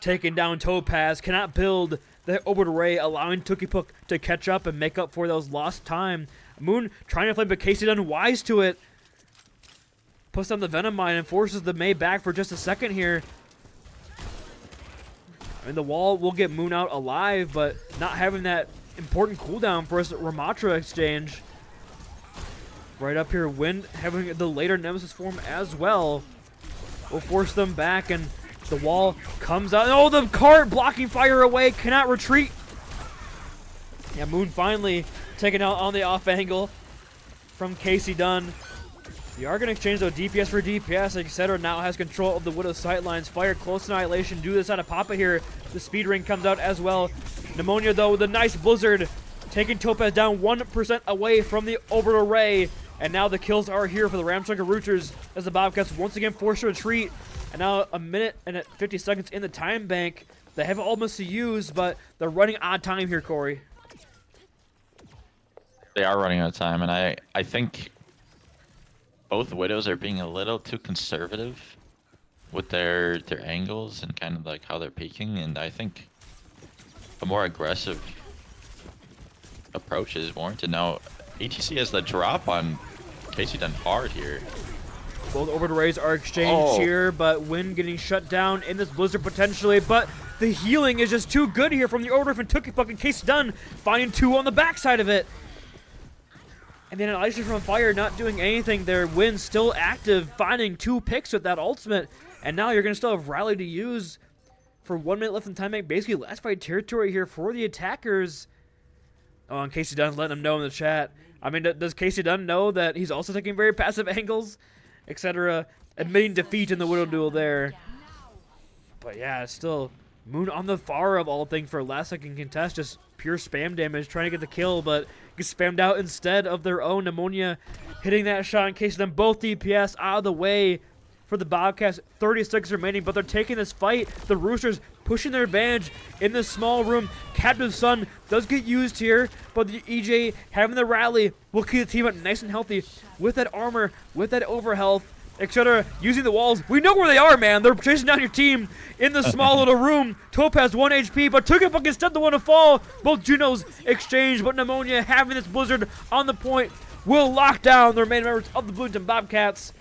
taking down Topaz. Cannot build the orbital ray, allowing Tookiepoke to catch up and make up for those lost time. Moon trying to flame, but Casey done wise to it. Puts down the Venom Mine and forces the May back for just a second here. I mean, the wall will get Moon out alive, but not having that important cooldown for us at Ramatra exchange. Right up here, Wind having the later Nemesis form as well will force them back, and the wall comes out. Oh, the cart blocking Fire away, cannot retreat. Yeah, Moon finally taken out on the off angle from Casey Dunn. We are going to exchange though DPS for DPS. Etc. now has control of the Widow's sightlines. Fire close Annihilation. Do this out of Papa here. The speed ring comes out as well. Pneumonia though with a nice Blizzard, taking Topaz down 1% away from the orbital ray. And now the kills are here for the Ramshackle Roosters as the Bobcats once again forced to retreat. And now a minute and 50 seconds in the time bank. They have almost to use, but they're running out of time here, Corey. They are running out of time, and I think both Widows are being a little too conservative with their angles and kind of like how they're peeking, and I think a more aggressive approach is warranted. Now, ETC has the drop on Casey Dunn hard here. Both orbital rays are exchanged Oh. here, but Wind getting shut down in this blizzard potentially, but the healing is just too good here from the Order and Tookie Puck, and Casey Dunn finding 2 on the backside of it. And then Elijah from Fire not doing anything there. Wind still active, finding 2 picks with that ultimate, and now you're going to still have Rally to use for 1 minute left in time, make basically last fight territory here for the attackers. Oh, and Casey Dunn letting him know in the chat. I mean, does Casey Dunn know that he's also taking very passive angles, etc., admitting defeat in the Widow duel there. But yeah, still, Moon on the far of all things for a last second contest, just pure spam damage, trying to get the kill, but gets spammed out instead of their own. Pneumonia hitting that shot in Casey Dunn, both DPS out of the way for the Bobcats. 30 seconds remaining, but they're taking this fight. The Roosters pushing their advantage in this small room. Captive Sun does get used here, but the EJ having the rally will keep the team up nice and healthy with that armor, with that overhealth, etc. Using the walls. We know where they are, man. They're chasing down your team in the small little room. Topaz 1 HP, but Tookie instead the one to fall. Both Junos exchange, but Pneumonia having this blizzard on the point will lock down the remaining members of the Bloomington Bobcats.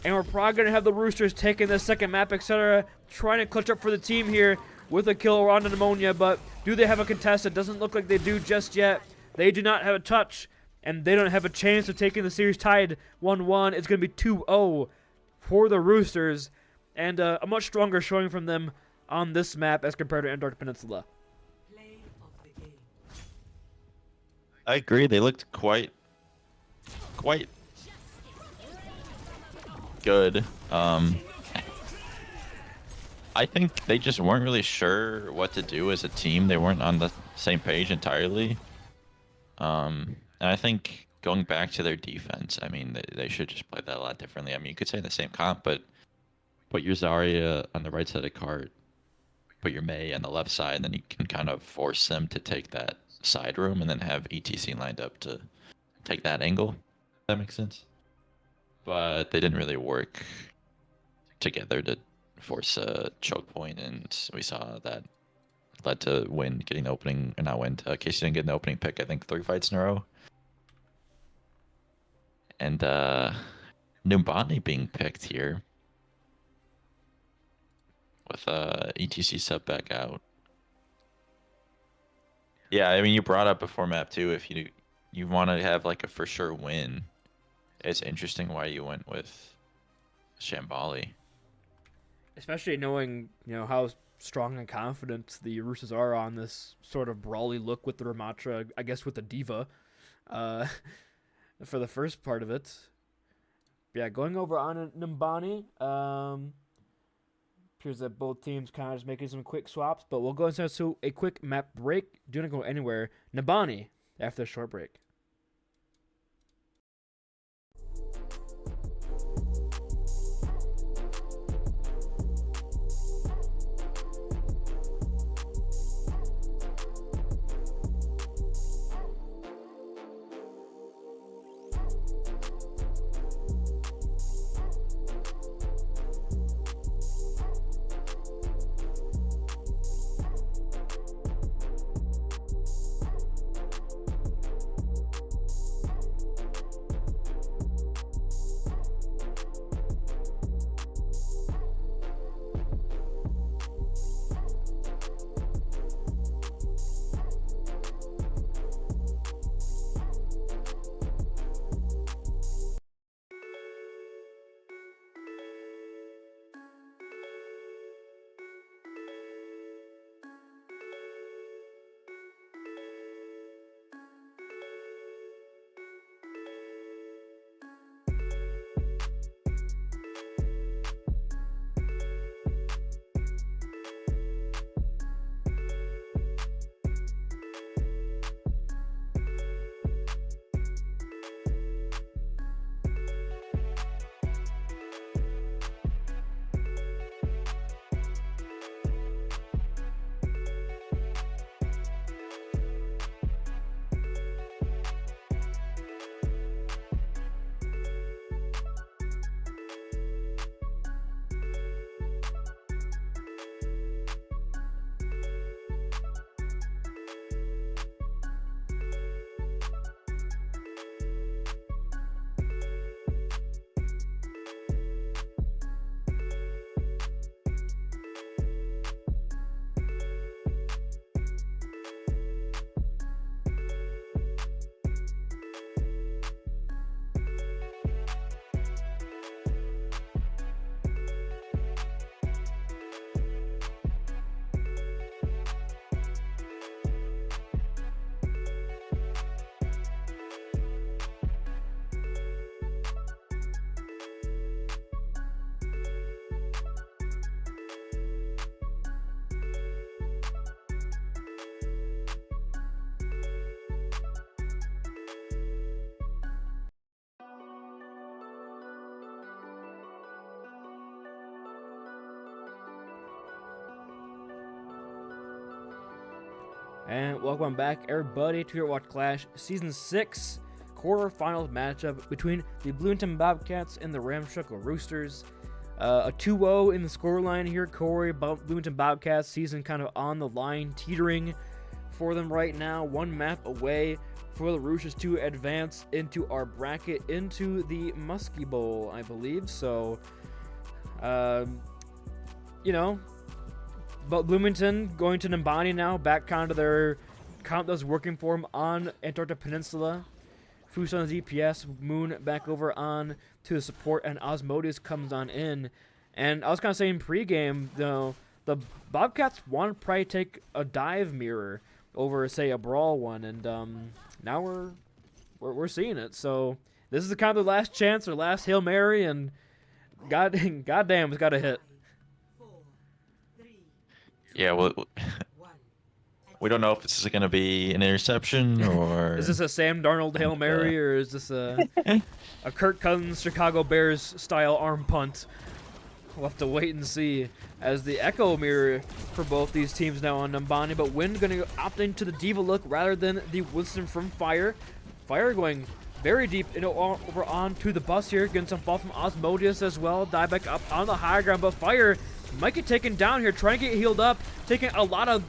And we're probably going to have the Roosters taking the second map, etc., trying to clutch up for the team here with a kill on the Pneumonia. But do they have a contest? It doesn't look like they do just yet. They do not have a touch, and they don't have a chance of taking the series tied 1-1. It's going to be 2-0 for the Roosters, and a much stronger showing from them on this map as compared to Antarctic Peninsula. I agree. They looked quite good. I think they just weren't really sure what to do as a team. They weren't on the same page entirely. And I think going back to their defense, I mean, they should just play that a lot differently. I mean, you could say the same comp, but put your Zarya on the right side of the cart, put your Mei on the left side, and then you can kind of force them to take that side room and then have ETC lined up to take that angle. If that makes sense. But they didn't really work together to force a choke point, and we saw that led to Wind getting the opening, or not Wind, Casey didn't get an opening pick, I think 3 fights in a row. And Numbani being picked here with ETC sub back out. Yeah, I mean, you brought up before map 2, if you want to have like a for sure win, it's interesting why you went with Shambali. Especially knowing, how strong and confident the Roosters are on this sort of brawly look with the Ramatra, I guess with the Diva, for the first part of it. Yeah, going over on Numbani, appears that both teams kind of just making some quick swaps, but we'll go into a quick map break. Do not go anywhere. Numbani after a short break. And welcome back, everybody, to Overwatch Clash Season 6 quarterfinals matchup between the Bloomington Bobcats and the Ramshackle Roosters. A 2-0 in the scoreline here. Corey, Bloomington Bobcats season kind of on the line, teetering for them right now. One map away for the Roosters to advance into our bracket, into the Muskie Bowl, I believe. So, you know, but Bloomington going to Nimbani now, back kind of their comp that was working for them on Antarctica Peninsula. Foos on the DPS, Moon back over on to the support, and Osmodeus comes on in. And I was kind of saying pregame, though, the Bobcats want to probably take a dive mirror over, say, a brawl one, and now we're seeing it. So this is the kind of the last chance or last Hail Mary, and goddamn, it's got to hit. Yeah, well, we don't know if this is going to be an interception or... Is this a Sam Darnold Hail Mary, or is this a Kirk Cousins Chicago Bears style arm punt? We'll have to wait and see, as the echo mirror for both these teams now on Nimbani, but Wind going to opt into the Diva look rather than the Winston from Fire. Fire going very deep over onto the bus here, getting some fall from Osmodeus as well. Dive back up on the high ground, but Fire might get taken down here, trying to get healed up, taking a lot of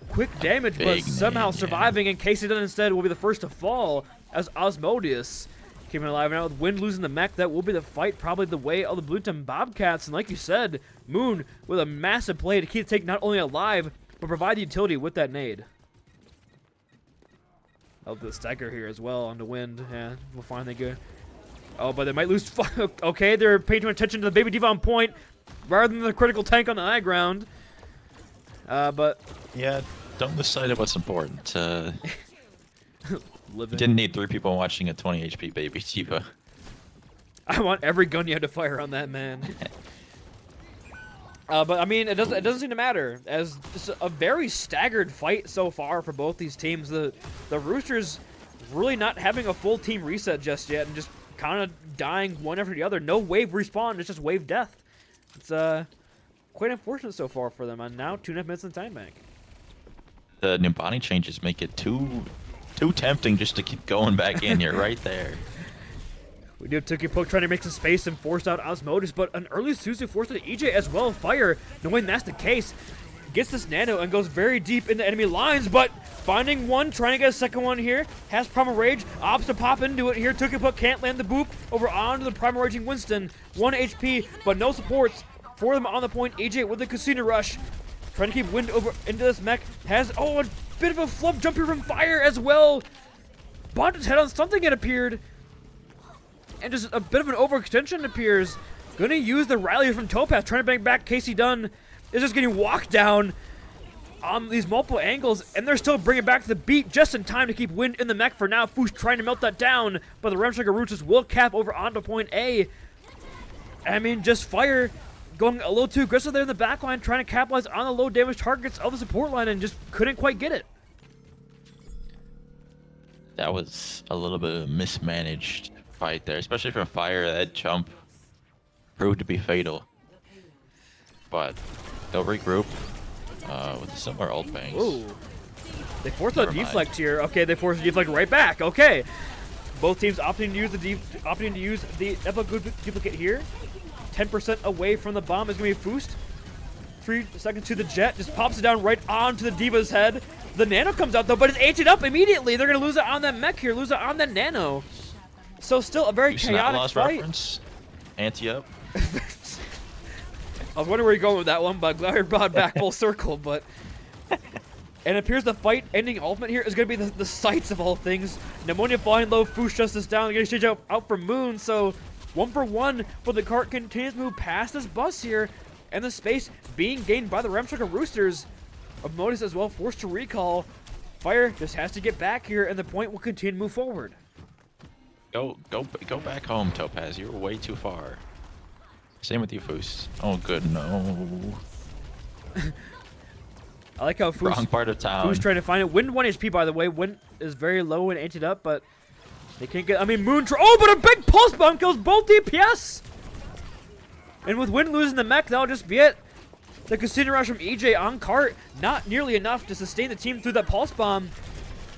quick damage, but somehow surviving, and Casey Dunn instead will be the first to fall as Osmodeus keeping alive. Now with Wind losing the mech, that will be the fight, probably the way of the Bloomington Bobcats. And like you said, Moon with a massive play to keep the take not only alive, but provide the utility with that nade. Oh, the stagger here as well on the Wind. Yeah, we'll finally go. Oh, but they might lose. Okay, they're paying too much attention to the Baby Diva on point rather than the critical tank on the high ground. But yeah, don't lose sight of what's important. living. Didn't need 3 people watching a 20 HP Baby Diva. I want every gun you have to fire on that man. But I mean, it doesn't seem to matter, as it's a very staggered fight so far for both these teams. The Roosters really not having a full team reset just yet, and just kind of dying one after the other. No wave respawn, it's just wave death. It's quite unfortunate so far for them. And now 2.5 minutes in time bank. The Nimbani changes make it too tempting just to keep going back in. You're right there. We do have Tookie Poke trying to make some space and force out Osmodeus, but an early Suzu forced to EJ as well. Fire, knowing that's the case, gets this nano and goes very deep into enemy lines, but finding one, trying to get a second one here. Has Primal Rage, opts to pop into it here. Tookie Poke can't land the boop over onto the Primal Raging Winston. 1 HP, but no supports for them on the point. EJ with the Casino Rush, trying to keep Wind over into this mech. Has, a bit of a flub jump here from Fire as well. Bought his head on something, it appeared. And just a bit of an overextension appears. Gonna use the rally from Topaz, trying to bring back Casey Dunn. Is just getting walked down on these multiple angles, and they're still bringing back the beat just in time to keep Wind in the mech for now. Foosh trying to melt that down, but the Ramshackle Roosters will cap over onto point A. I mean, just Fire going a little too aggressive there in the back line, trying to capitalize on the low damage targets of the support line, and just couldn't quite get it. That was a little bit of a mismanaged fight there, especially from Fire. That jump proved to be fatal. But they'll regroup with similar ult bangs. Ooh. They forced a deflect here. Okay, they forced a deflect right back. Okay. Both teams opting to use the duplicate here. 10% away from the bomb is going to be Foost. 3 seconds to the jet. Just pops it down right onto the Diva's head. The nano comes out though, but it's ancient up immediately. They're going to lose it on that mech here. Lose it on that nano. So still a very chaotic fight. Reference. Anti-up. I was wondering where you're going with that one, but glad you brought it back full circle. But and it appears the fight ending ultimate here is going to be the sights of all things. Pneumonia flying low, Foosh justice down, they're going to exchange out for Moon. So 1 for 1, but the cart continues to move past this bus here, and the space being gained by the Ramshackle Roosters. Modus as well forced to recall. Fire just has to get back here, and the point will continue to move forward. Go back home, Topaz. You're way too far. Same with you, Foos. Oh, good, no. I like how Foos, Wrong part of town. Foos trying to find it. Wind 1 HP, by the way. Wind is very low and anted up, but they can't get. I mean, Moon. Oh, but a big pulse bomb kills both DPS. And with Wind losing the mech, that'll just be it The Casino Rush from EJ on cart, not nearly enough to sustain the team through that pulse bomb.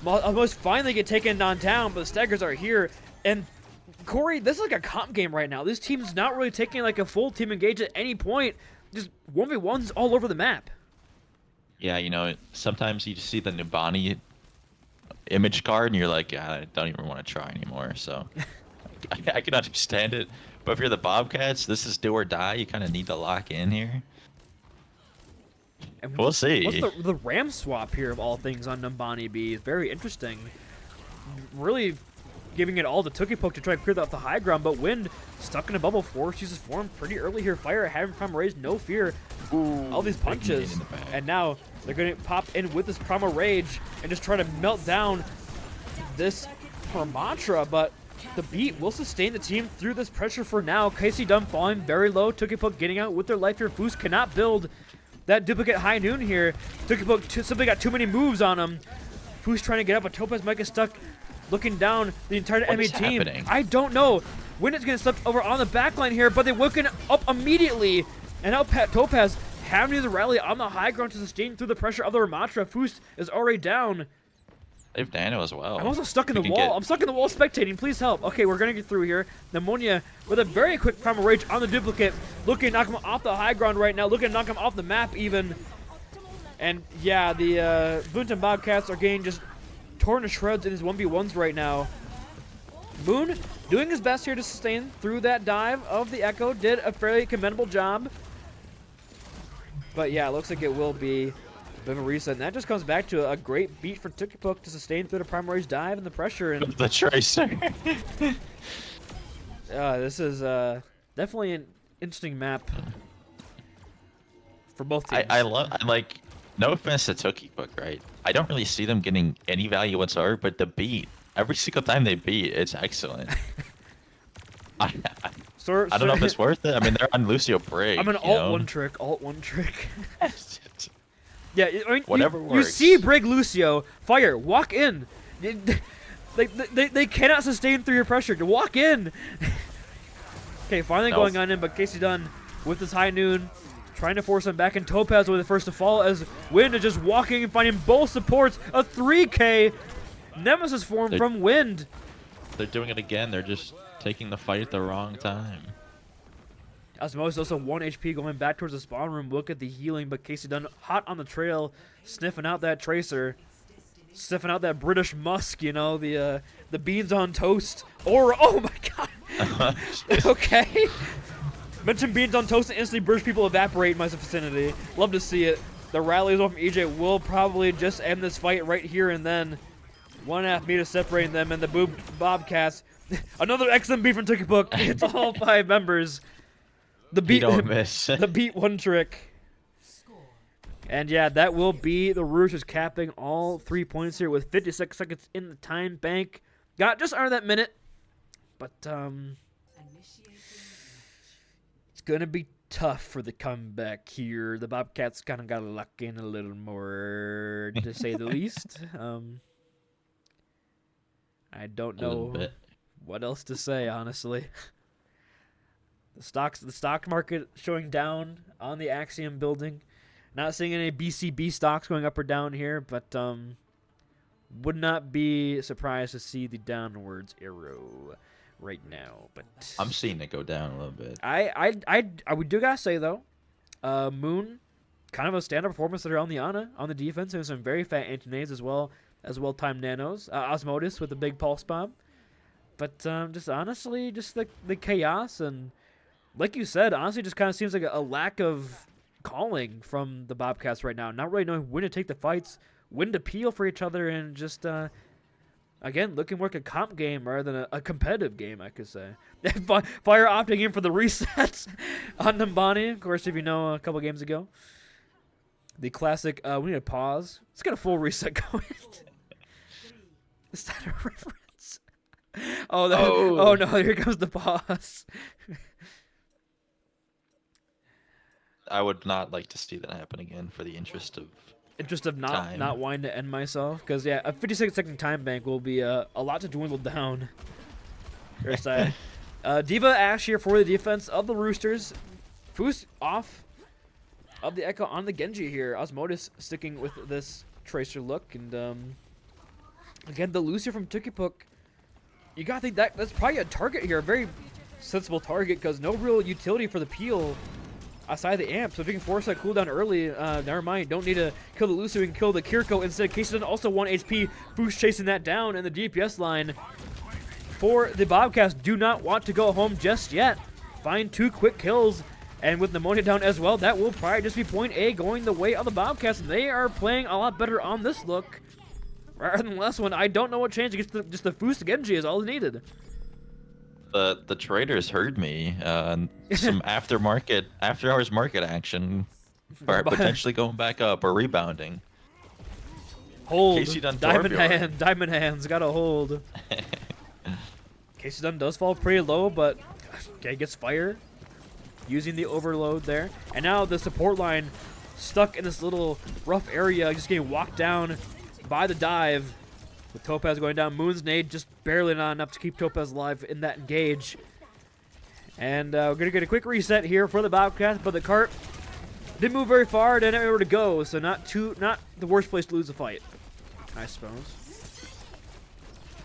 Almost finally get taken downtown, but the Staggers are here. And Corey, this is like a comp game right now. This team's not really taking like a full team engage at any point. Just 1v1s all over the map. Yeah, you know, sometimes you just see the Nubani image card and you're like, yeah, I don't even want to try anymore. So I can understand it. But if you're the Bobcats, this is do or die. You kind of need to lock in here. And We'll see. What's the Ram swap here of all things on Numbani B is very interesting. Really giving it all to Tookiepoke to try to clear off the high ground, but Wind stuck in a bubble force. Uses form pretty early here. Fire having Prime Rage, no fear. All these punches. And now they're going to pop in with this Primal Rage and just try to melt down this Permatra, but the beat will sustain the team through this pressure for now. Casey Dunn falling very low. Tookiepoke getting out with their life here. Foos cannot build that duplicate high noon here. Tookiepoke simply got too many moves on him. Foos trying to get up, but Topaz might get stuck looking down the entire enemy team. Happening? I don't know. Wind is going to slip over on the backline here, but they woken up immediately. And now Topaz having the rally on the high ground to sustain through the pressure of the Ramatra. Foos is already down. They have Nano as well. I'm also stuck in the wall. I'm stuck in the wall spectating. Please help. Okay, we're going to get through here. Pneumonia with a very quick Primal Rage on the duplicate. Looking to knock him off the high ground right now. Looking to knock him off the map even. And yeah, the Bloomington Bobcats are getting just torn to shreds in his 1v1s right now. Moon doing his best here to sustain through that dive of the Echo. Did a fairly commendable job. But yeah, it looks like it will be a bit of a reset. And that just comes back to a great beat for Tookiepoke to sustain through the Prime Rage dive and the pressure. And The Tracer. this is definitely an interesting map for both teams. I like, no offense to Tookiepoke, right? I don't really see them getting any value whatsoever, but the beat, every single time they beat, it's excellent. I don't know if it's worth it. I mean, they're on Lucio Break. I'm an alt one trick. Yeah, I mean, Whatever you works. see Brig Lucio, fire, walk in. They cannot sustain through your pressure. To walk in. Okay, finally No. going on in, but Casey Dunn with this high noon, trying to force him back, and Topaz will be the first to fall as Wind is just walking and finding both supports. A 3K Nemesis form from Wind. They're doing it again. They're just taking the fight at the wrong time. Osmosis also 1 HP going back towards the spawn room. Look at the healing, but Casey Dunn hot on the trail, sniffing out that Tracer. Sniffing out that British musk, you know, the beans on toast. Or, oh my god. Okay. Mention beans on toast and instantly British people evaporate in my vicinity. Love to see it. The rally as well from EJ will probably just end this fight right here and then. 1.5 meters separating them, and the Bobcats. Another XMB from Tookiepoke. It's all 5 members. The beat don't miss. The beat one trick. And yeah, that will be the Roosters capping all 3 points here with 56 seconds in the time bank. Got just under that minute. But it's gonna be tough for the comeback here. The Bobcats kind of got to luck in a little more, to say the least. I don't know what else to say, honestly. The stock market showing down on the Axiom building. Not seeing any BCB stocks going up or down here, but would not be surprised to see the downwards arrow right now. But I'm seeing it go down a little bit. We do gotta say though, Moon, kind of a standout performance there on the Ana on the defense. There's some very fat anti-nades as well timed nanos. Osmosis with a big pulse bomb. But just honestly, just the chaos and like you said, honestly, just kind of seems like a lack of calling from the Bobcats right now. Not really knowing when to take the fights, when to peel for each other, and just again looking more like a comp game rather than a competitive game, I could say. Fire opting in for the resets on Numbani, of course, if you know a couple games ago. The classic, we need to pause. Let's get a full reset going. Is that a reference? Oh no, here comes the pause. I would not like to see that happen again for the interest of not wanting to end myself, because yeah, a 56-second time bank will be a lot to dwindle down. There's Diva Ash here for the defense of the Roosters. Foos off. of the Echo on the Genji here. Osmotis sticking with this Tracer look. And again, the Lucio from Tukipuk. You got to think that's probably a target here. A very sensible target because no real utility for the peel outside the amp. So if you can force that cooldown early, never mind. Don't need to kill the Lucio. We can kill the Kiriko instead. Casey also 1 HP. Boost chasing that down. And the DPS line for the Bobcats do not want to go home just yet. Find 2 quick kills. And with Pneumonia down as well, that will probably just be point A going the way of the Bobcats. They are playing a lot better on this look rather than the last one. I don't know what changed. Just the boost Genji is all needed. The traders heard me. Some after hours market action, or potentially going back up or rebounding. Hold. Casey Dunn Diamond hands, gotta hold. Casey Dunn does fall pretty low, but okay, gets fire. Using the overload there. And now the support line stuck in this little rough area, just getting walked down by the dive. With Topaz going down, Moon's nade just barely not enough to keep Topaz alive in that engage. And we're going to get a quick reset here for the Bobcats, but the cart didn't move very far, didn't have anywhere to go, so not the worst place to lose a fight, I suppose.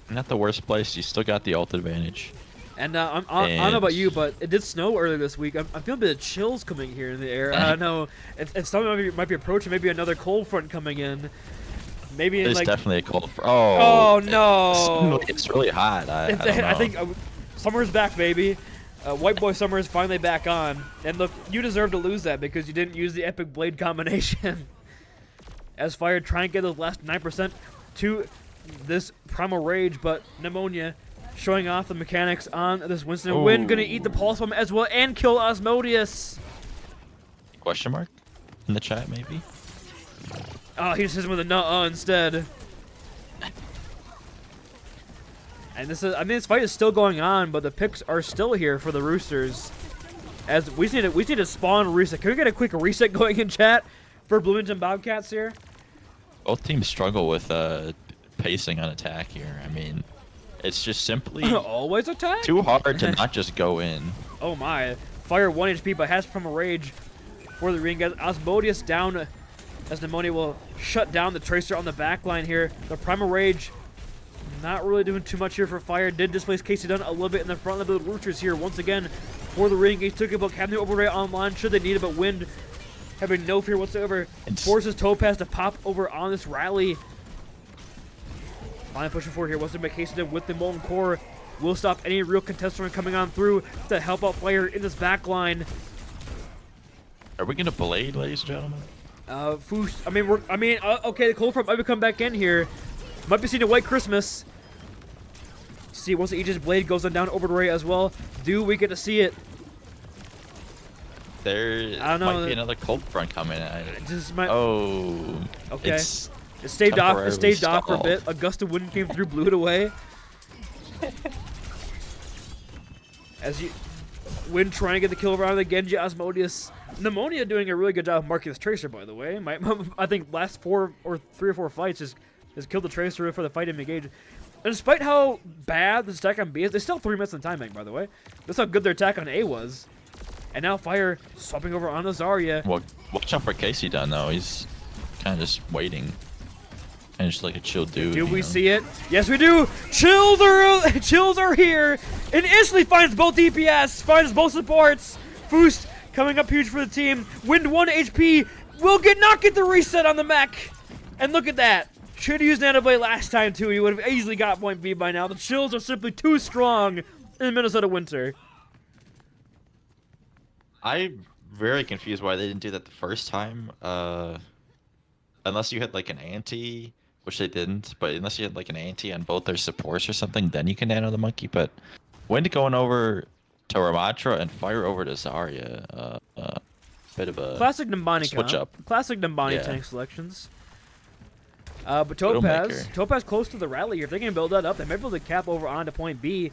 Not the worst place, you still got the ult advantage. And I don't know about you, but it did snow earlier this week. I'm feeling a bit of chills coming here in the air. I don't know if something might be approaching, maybe another cold front coming in. Maybe There's like definitely a cold front. Oh no! It's really hot. I don't know. I think summer's back, baby. White Boy Summer is finally back on. And look, you deserve to lose that because you didn't use the Epic Blade combination. As Fire trying to get those last 9% to this Primal Rage, but Pneumonia showing off the mechanics on this Winston. Ooh. Win gonna eat the Pulse Bomb as well and kill Osmodeus. Question mark in the chat, maybe? Oh, he just hits him with a nuh-uh instead. And this fight is still going on, but the picks are still here for the Roosters. As we need to spawn reset. Can we get a quick reset going in chat for Bloomington Bobcats here? Both teams struggle with pacing on attack here. I mean, it's just simply always attack. too hard to not just go in. Oh my! Fire 1 HP, but has from a rage for the ring. Osmodeus down as Pneumonia will shut down the Tracer on the back line here. The Primal Rage not really doing too much here for Fire. Did displace Casey Dunn a little bit in the front of the Roosters here once again for the ring. He took a book, having the overray online should they need it, but Wind having no fear whatsoever. Forces Topaz to pop over on this rally. Finally pushing forward here. Wants to make Casey Dunn with the Molten Core. Will stop any real contestant coming on through to help out Fire in this back line. Are we gonna blade, ladies and gentlemen? Foosh. Okay, the cold front might be coming back in here. Might be seeing a White Christmas. See, once the Aegis Blade goes on down over the Ray as well, do we get to see it? There might be another cold front coming. Okay. It's it staved off. It staved off for a stalled. bit. A gust of wind came through, blew it away. As you, Wind trying to get the kill over on the Genji Osmodeus. Pneumonia doing a really good job of marking this Tracer, by the way. I think last 3 or 4 fights has killed the Tracer for the fight in engage. And despite how bad the attack on B is, they still have 3 minutes in time bank, by the way. That's how good their attack on A was. And now Fire swapping over on the Zarya. Well, watch out for Casey Dunn though. He's kind of just waiting, and just like a chill dude. Do we see it? Yes, we do. Chills are here, and instantly finds both DPS, finds both supports. Boost coming up huge for the team. Wind 1 HP. Will not get the reset on the mech. And look at that. Should have used Nanoblade last time too. He would have easily got point B by now. The chills are simply too strong in Minnesota winter. I'm very confused why they didn't do that the first time. Unless you had like an anti, which they didn't, but unless you had like an anti on both their supports or something, then you can nano the monkey. But Wind going over to Ramatra and Fire over to Zarya. Bit of a classic Nimbani switch comp. up. Classic Nimbani Yeah. tank selections. But Topaz close to the rally here. If they can build that up, they might be able to cap over onto point B.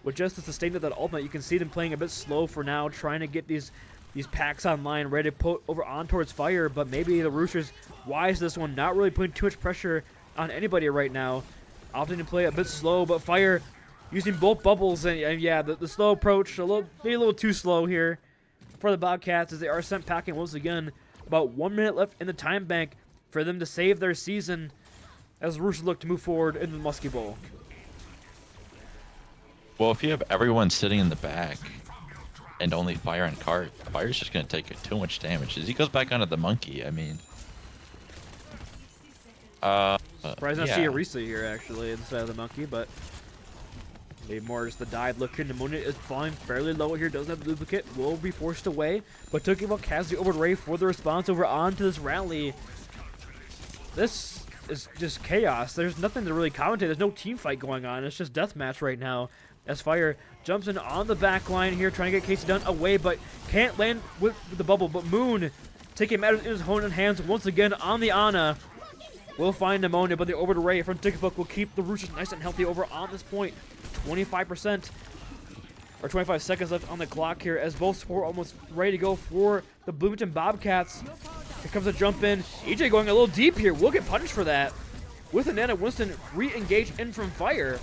With just the sustain of that ultimate, you can see them playing a bit slow for now, trying to get these packs online, ready to put over on towards Fire. But maybe the Roosters wise this one, not really putting too much pressure on anybody right now. Opting to play a bit slow, but Fire using both bubbles and yeah, the slow approach, maybe a little too slow here for the Bobcats as they are sent packing once again About 1 minute left in the time bank for them to save their season as the Roosters look to move forward into the Muskie Bowl. Well, if you have everyone sitting in the back and only Fire and Cart, Fire's just going to take too much damage. As he goes back onto the monkey, I mean... Surprised not to see Arisa here, actually, inside of the monkey, but... maybe more just the dive look here. Pneumonia is flying fairly low here. Doesn't have the duplicate. Will be forced away. But Tukibok has the overray for the response over onto this rally. This is just chaos. There's nothing to really commentate. There's no team fight going on. It's just deathmatch right now. As Fire jumps in on the back line here, trying to get Casey Dunn away, but can't land with the bubble. But Moon taking matters in his own hands once again on the Ana. Will find Pneumonia, but the orbital ray from Tukibok will keep the Roosters nice and healthy over on this point. 25% or 25 seconds left on the clock here as both support almost ready to go for the Bloomington Bobcats. Here comes a jump in. EJ going a little deep here. Will get punished for that. With a Nana, Winston re-engage in from Fire.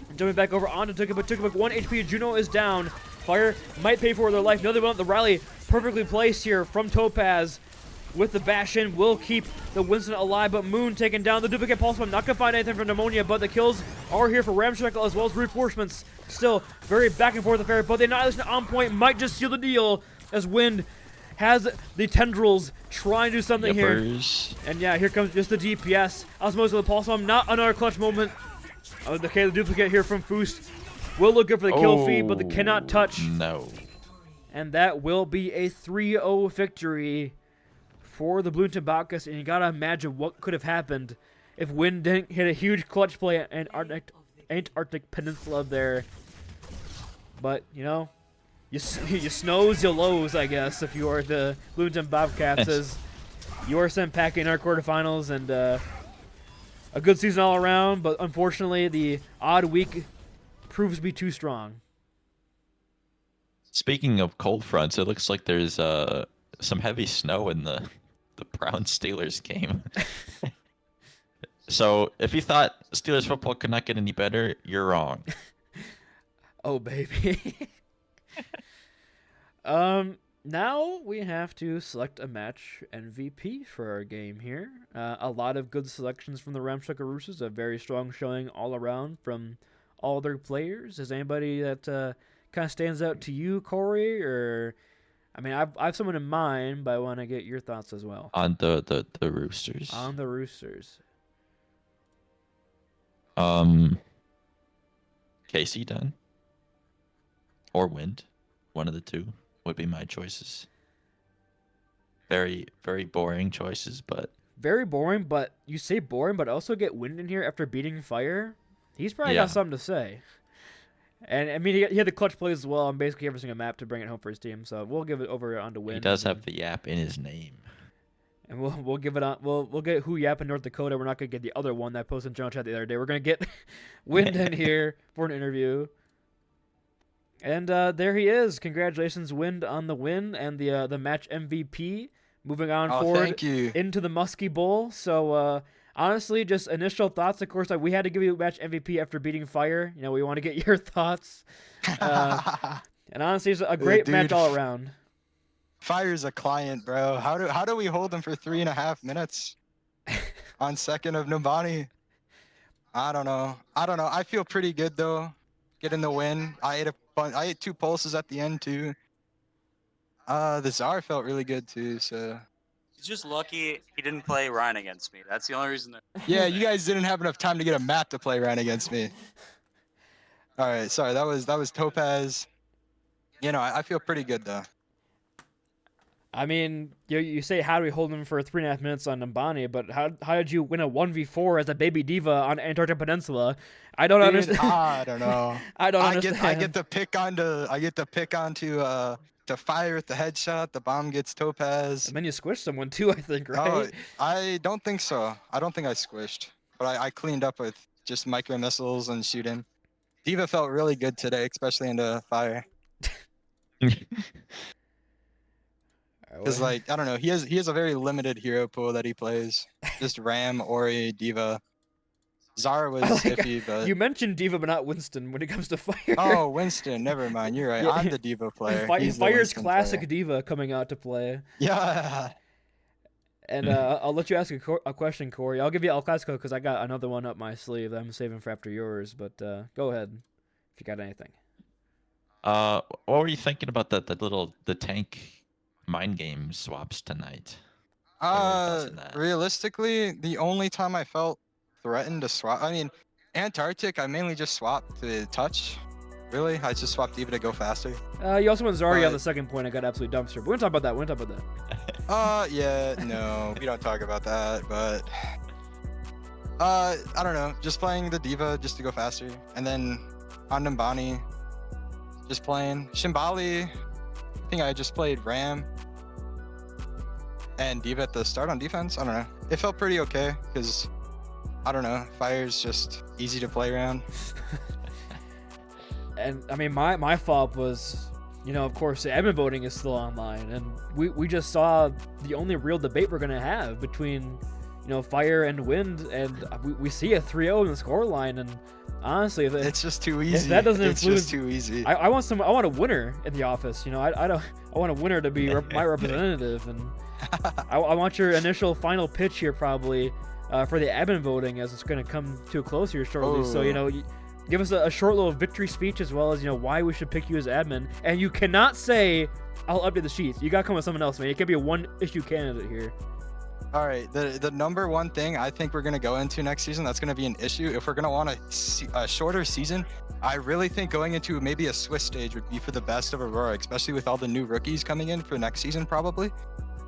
And jumping back over onto Tukibok. Tukibok 1 HP. Juno is down. Fire might pay for their life. No, they won't. The rally perfectly placed here from Topaz. With the bash in, will keep the Winston alive, but Moon taking down the duplicate pulse bomb. Not gonna find anything for Pneumonia, but the kills are here for Ramshackle as well as reinforcements. Still very back and forth affair, but the Annihilation on point might just seal the deal as Wind has the tendrils trying to do something here. And yeah, here comes just the DPS. Osmosis of the pulse bomb, not another clutch moment. Okay, the duplicate here from Foost will look good for the kill feed, but they cannot touch. No. And that will be a 3-0 victory for the Bloomington Bobcats, and you gotta imagine what could have happened if Wind didn't hit a huge clutch play at Antarctic Peninsula there. But, you know, you snows, you lows, I guess, if you are the Bloomington Bobcats, as you are sent packing our quarterfinals, and a good season all around, but unfortunately the odd week proves to be too strong. Speaking of cold fronts, it looks like there's some heavy snow in the Browns Steelers game. So if you thought Steelers football could not get any better, you're wrong. Oh baby. Now we have to select a match MVP for our game here. A lot of good selections from the Ramshackle Roosters, a very strong showing all around from all their players. Is anybody that kind of stands out to you, Corey, or? I mean, I have someone in mind, but I want to get your thoughts as well. On the Roosters. On the Roosters. Casey Dunn. Or Wind. One of the two would be my choices. Very, very boring choices, but... Very boring, but you say boring, but also get Wind in here after beating Fire? He's probably got something to say. And, I mean, he had the clutch plays as well on basically every single map to bring it home for his team. So we'll give it over on to Wind. He does have the Yap in his name. And we'll give it on. We'll get Who Yap in North Dakota. We're not going to get the other one that posted in general chat the other day. We're going to get Wind in here for an interview. And there he is. Congratulations, Wind, on the win and the match MVP. Moving on forward into the Muskie Bowl. So, honestly, just initial thoughts. Of course, we had to give you match MVP after beating Fire. You know, we want to get your thoughts. And honestly, it's a great match all around. Fire's a client, bro. How do we hold him for 3.5 minutes on second of Nobani? I don't know. I feel pretty good though, getting the win. I ate 2 pulses at the end too. The Czar felt really good too. So he's just lucky he didn't play Ryan against me. That's the only reason. Yeah, you guys didn't have enough time to get a map to play Ryan against me. All right, sorry. That was Topaz. You know, I feel pretty good though. I mean, you say how do we hold him for 3.5 minutes on Nambani, but how did you win a 1v4 as a baby diva on Antarctic Peninsula? I don't understand. I don't know. I don't understand. I get to pick onto to Fire with the headshot. The bomb gets Topaz. And then you squished someone too, I think, right? Oh, I don't think so. I don't think I squished, but I cleaned up with just micro missiles and shooting. Diva felt really good today, especially into Fire. Because, like, I don't know, he has a very limited hero pool that he plays. Just Ram, Ori, Diva. Zara was iffy, but You mentioned Diva, but not Winston when it comes to Fire. oh, Winston, never mind. You're right. Yeah. I'm the diva player. He's the Fire's Winston classic player. Diva coming out to play. Yeah. And I'll let you ask a question, Corey. I'll give you El Clasico because I got another one up my sleeve that I'm saving for after yours. But go ahead if you got anything. What were you thinking about the tank mind game swaps tonight? What are your thoughts on that? Realistically, the only time I felt threatened to swap, I mean, Antarctic, I mainly just swapped to touch. Really, I just swapped Diva to go faster. You also went Zarya on But- the second point. I got absolute dumpster. But we're gonna talk about that. Yeah, no, we don't talk about that, but I don't know, just playing the Diva just to go faster, and then on Nimbani, just playing Shimbali. I think I just played Ram and Diva at the start on defense. I don't know, it felt pretty okay because I don't know, Fire's just easy to play around. And I mean, my fault was, of course, the admin voting is still online, and we just saw the only real debate we're gonna have between, Fire and Wind, and we see a 3-0 in the scoreline, and honestly, if It's just too easy. that doesn't it's influence- just too easy. I want a winner in the office. I want a winner to be my representative, and I want your initial final pitch here probably for the admin voting as it's going to come to a close here shortly. So Oh. give us a short little victory speech as well as why we should pick you as admin. And you cannot say I'll update the sheets. You got to come with someone else, man. You can't be a one issue candidate here. All right, the number one thing I think we're going to go into next season that's going to be an issue if we're going to want a shorter season. I really think going into maybe a Swiss stage would be for the best of Aurora, especially with all the new rookies coming in for next season probably.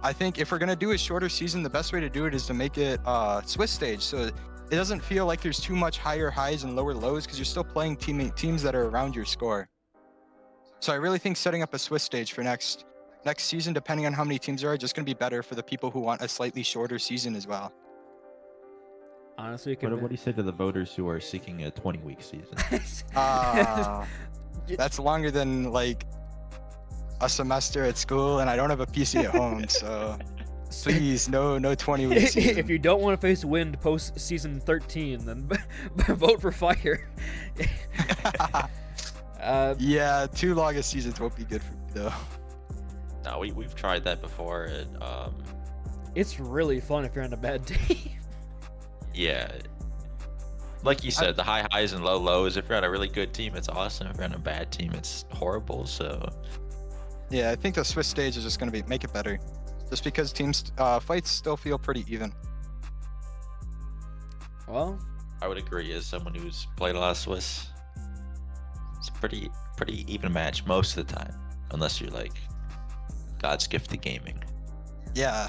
I think if we're going to do a shorter season, the best way to do it is to make it Swiss stage, so it doesn't feel like there's too much higher highs and lower lows because you're still playing teams that are around your score. So I really think setting up a Swiss stage for next season, depending on how many teams there are, just going to be better for the people who want a slightly shorter season as well. Honestly, it What could do you say to the voters who are seeking a 20-week season? That's longer than like a semester at school, and I don't have a PC at home, so please, no 20-week season. If you don't want to face Wind post season 13, then vote for Fire. Yeah, too long of seasons won't be good for me though. No, we've tried that before, and It's really fun if you're on a bad team. yeah, like you said, the high highs and low lows. If you're on a really good team, it's awesome. If you're on a bad team, it's horrible. So Yeah, I think the Swiss stage is just going to make it better, just because teams fights still feel pretty even. Well, I would agree. As someone who's played a lot of Swiss, it's a pretty even match most of the time, unless you're like God's gift to gaming. Yeah.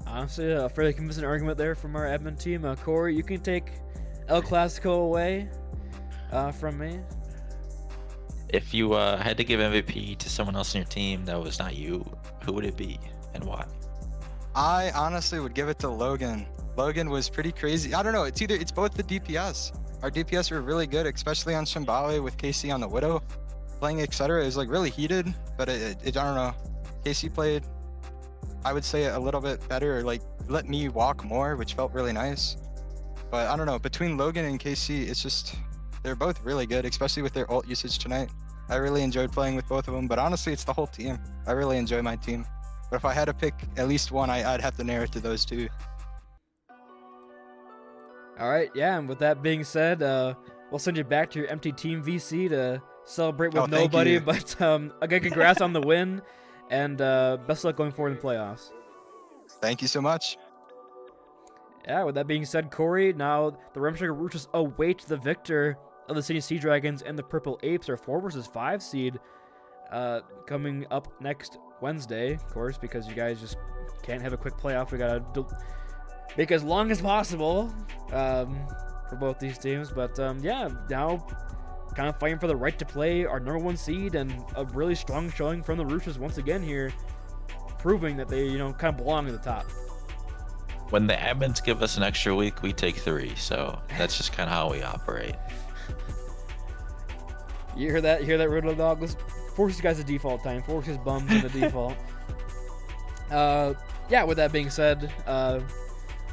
honestly, a fairly convincing argument there from our admin team. Corey, you can take El Clasico away from me. If you had to give MVP to someone else on your team that was not you, who would it be and why? I honestly would give it to Logan. Logan was pretty crazy. I don't know. It's both the DPS. Our DPS were really good, especially on Shimbali with KC on the Widow. Playing etc. is like really heated, but I don't know. KC played, I would say, a little bit better, or like let me walk more, which felt really nice. But I don't know. Between Logan and KC, it's just they're both really good, especially with their ult usage tonight. I really enjoyed playing with both of them, but honestly, it's the whole team. I really enjoy my team. But if I had to pick at least one, I'd have to narrow it to those two. All right, yeah, and with that being said, we'll send you back to your empty team VC to celebrate with Oh, thank nobody. you. But again, congrats on the win, and best of luck going forward in the playoffs. Thank you so much. Yeah, with that being said, Corey, now the Ramshackle Roosters await the victor of the City Sea Dragons and the Purple Apes, our 4 versus 5 seed, coming up next Wednesday, of course, because you guys just can't have a quick playoff. We gotta make as long as possible for both these teams. But yeah, now kind of fighting for the right to play our number 1 seed, and a really strong showing from the Roosters once again here, proving that they kind of belong at the top. When the admins give us an extra week, we take 3. So that's just kind of how we operate. You hear that, Riddle Dog? Let's force you guys to default time. Force his bums into default. Yeah, with that being said,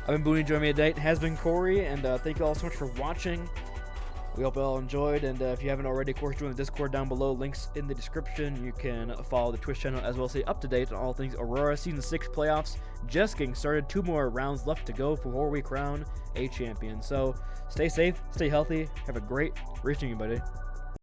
I've been Booney. Joining me today has been Corey, and thank you all so much for watching. We hope you all enjoyed, and if you haven't already, of course, join the Discord down below. Links in the description. You can follow the Twitch channel as well as stay up to date on all things Aurora Season 6 playoffs. Just getting started. 2 more rounds left to go before we crown a champion. So stay safe, stay healthy, have a great racing, everybody.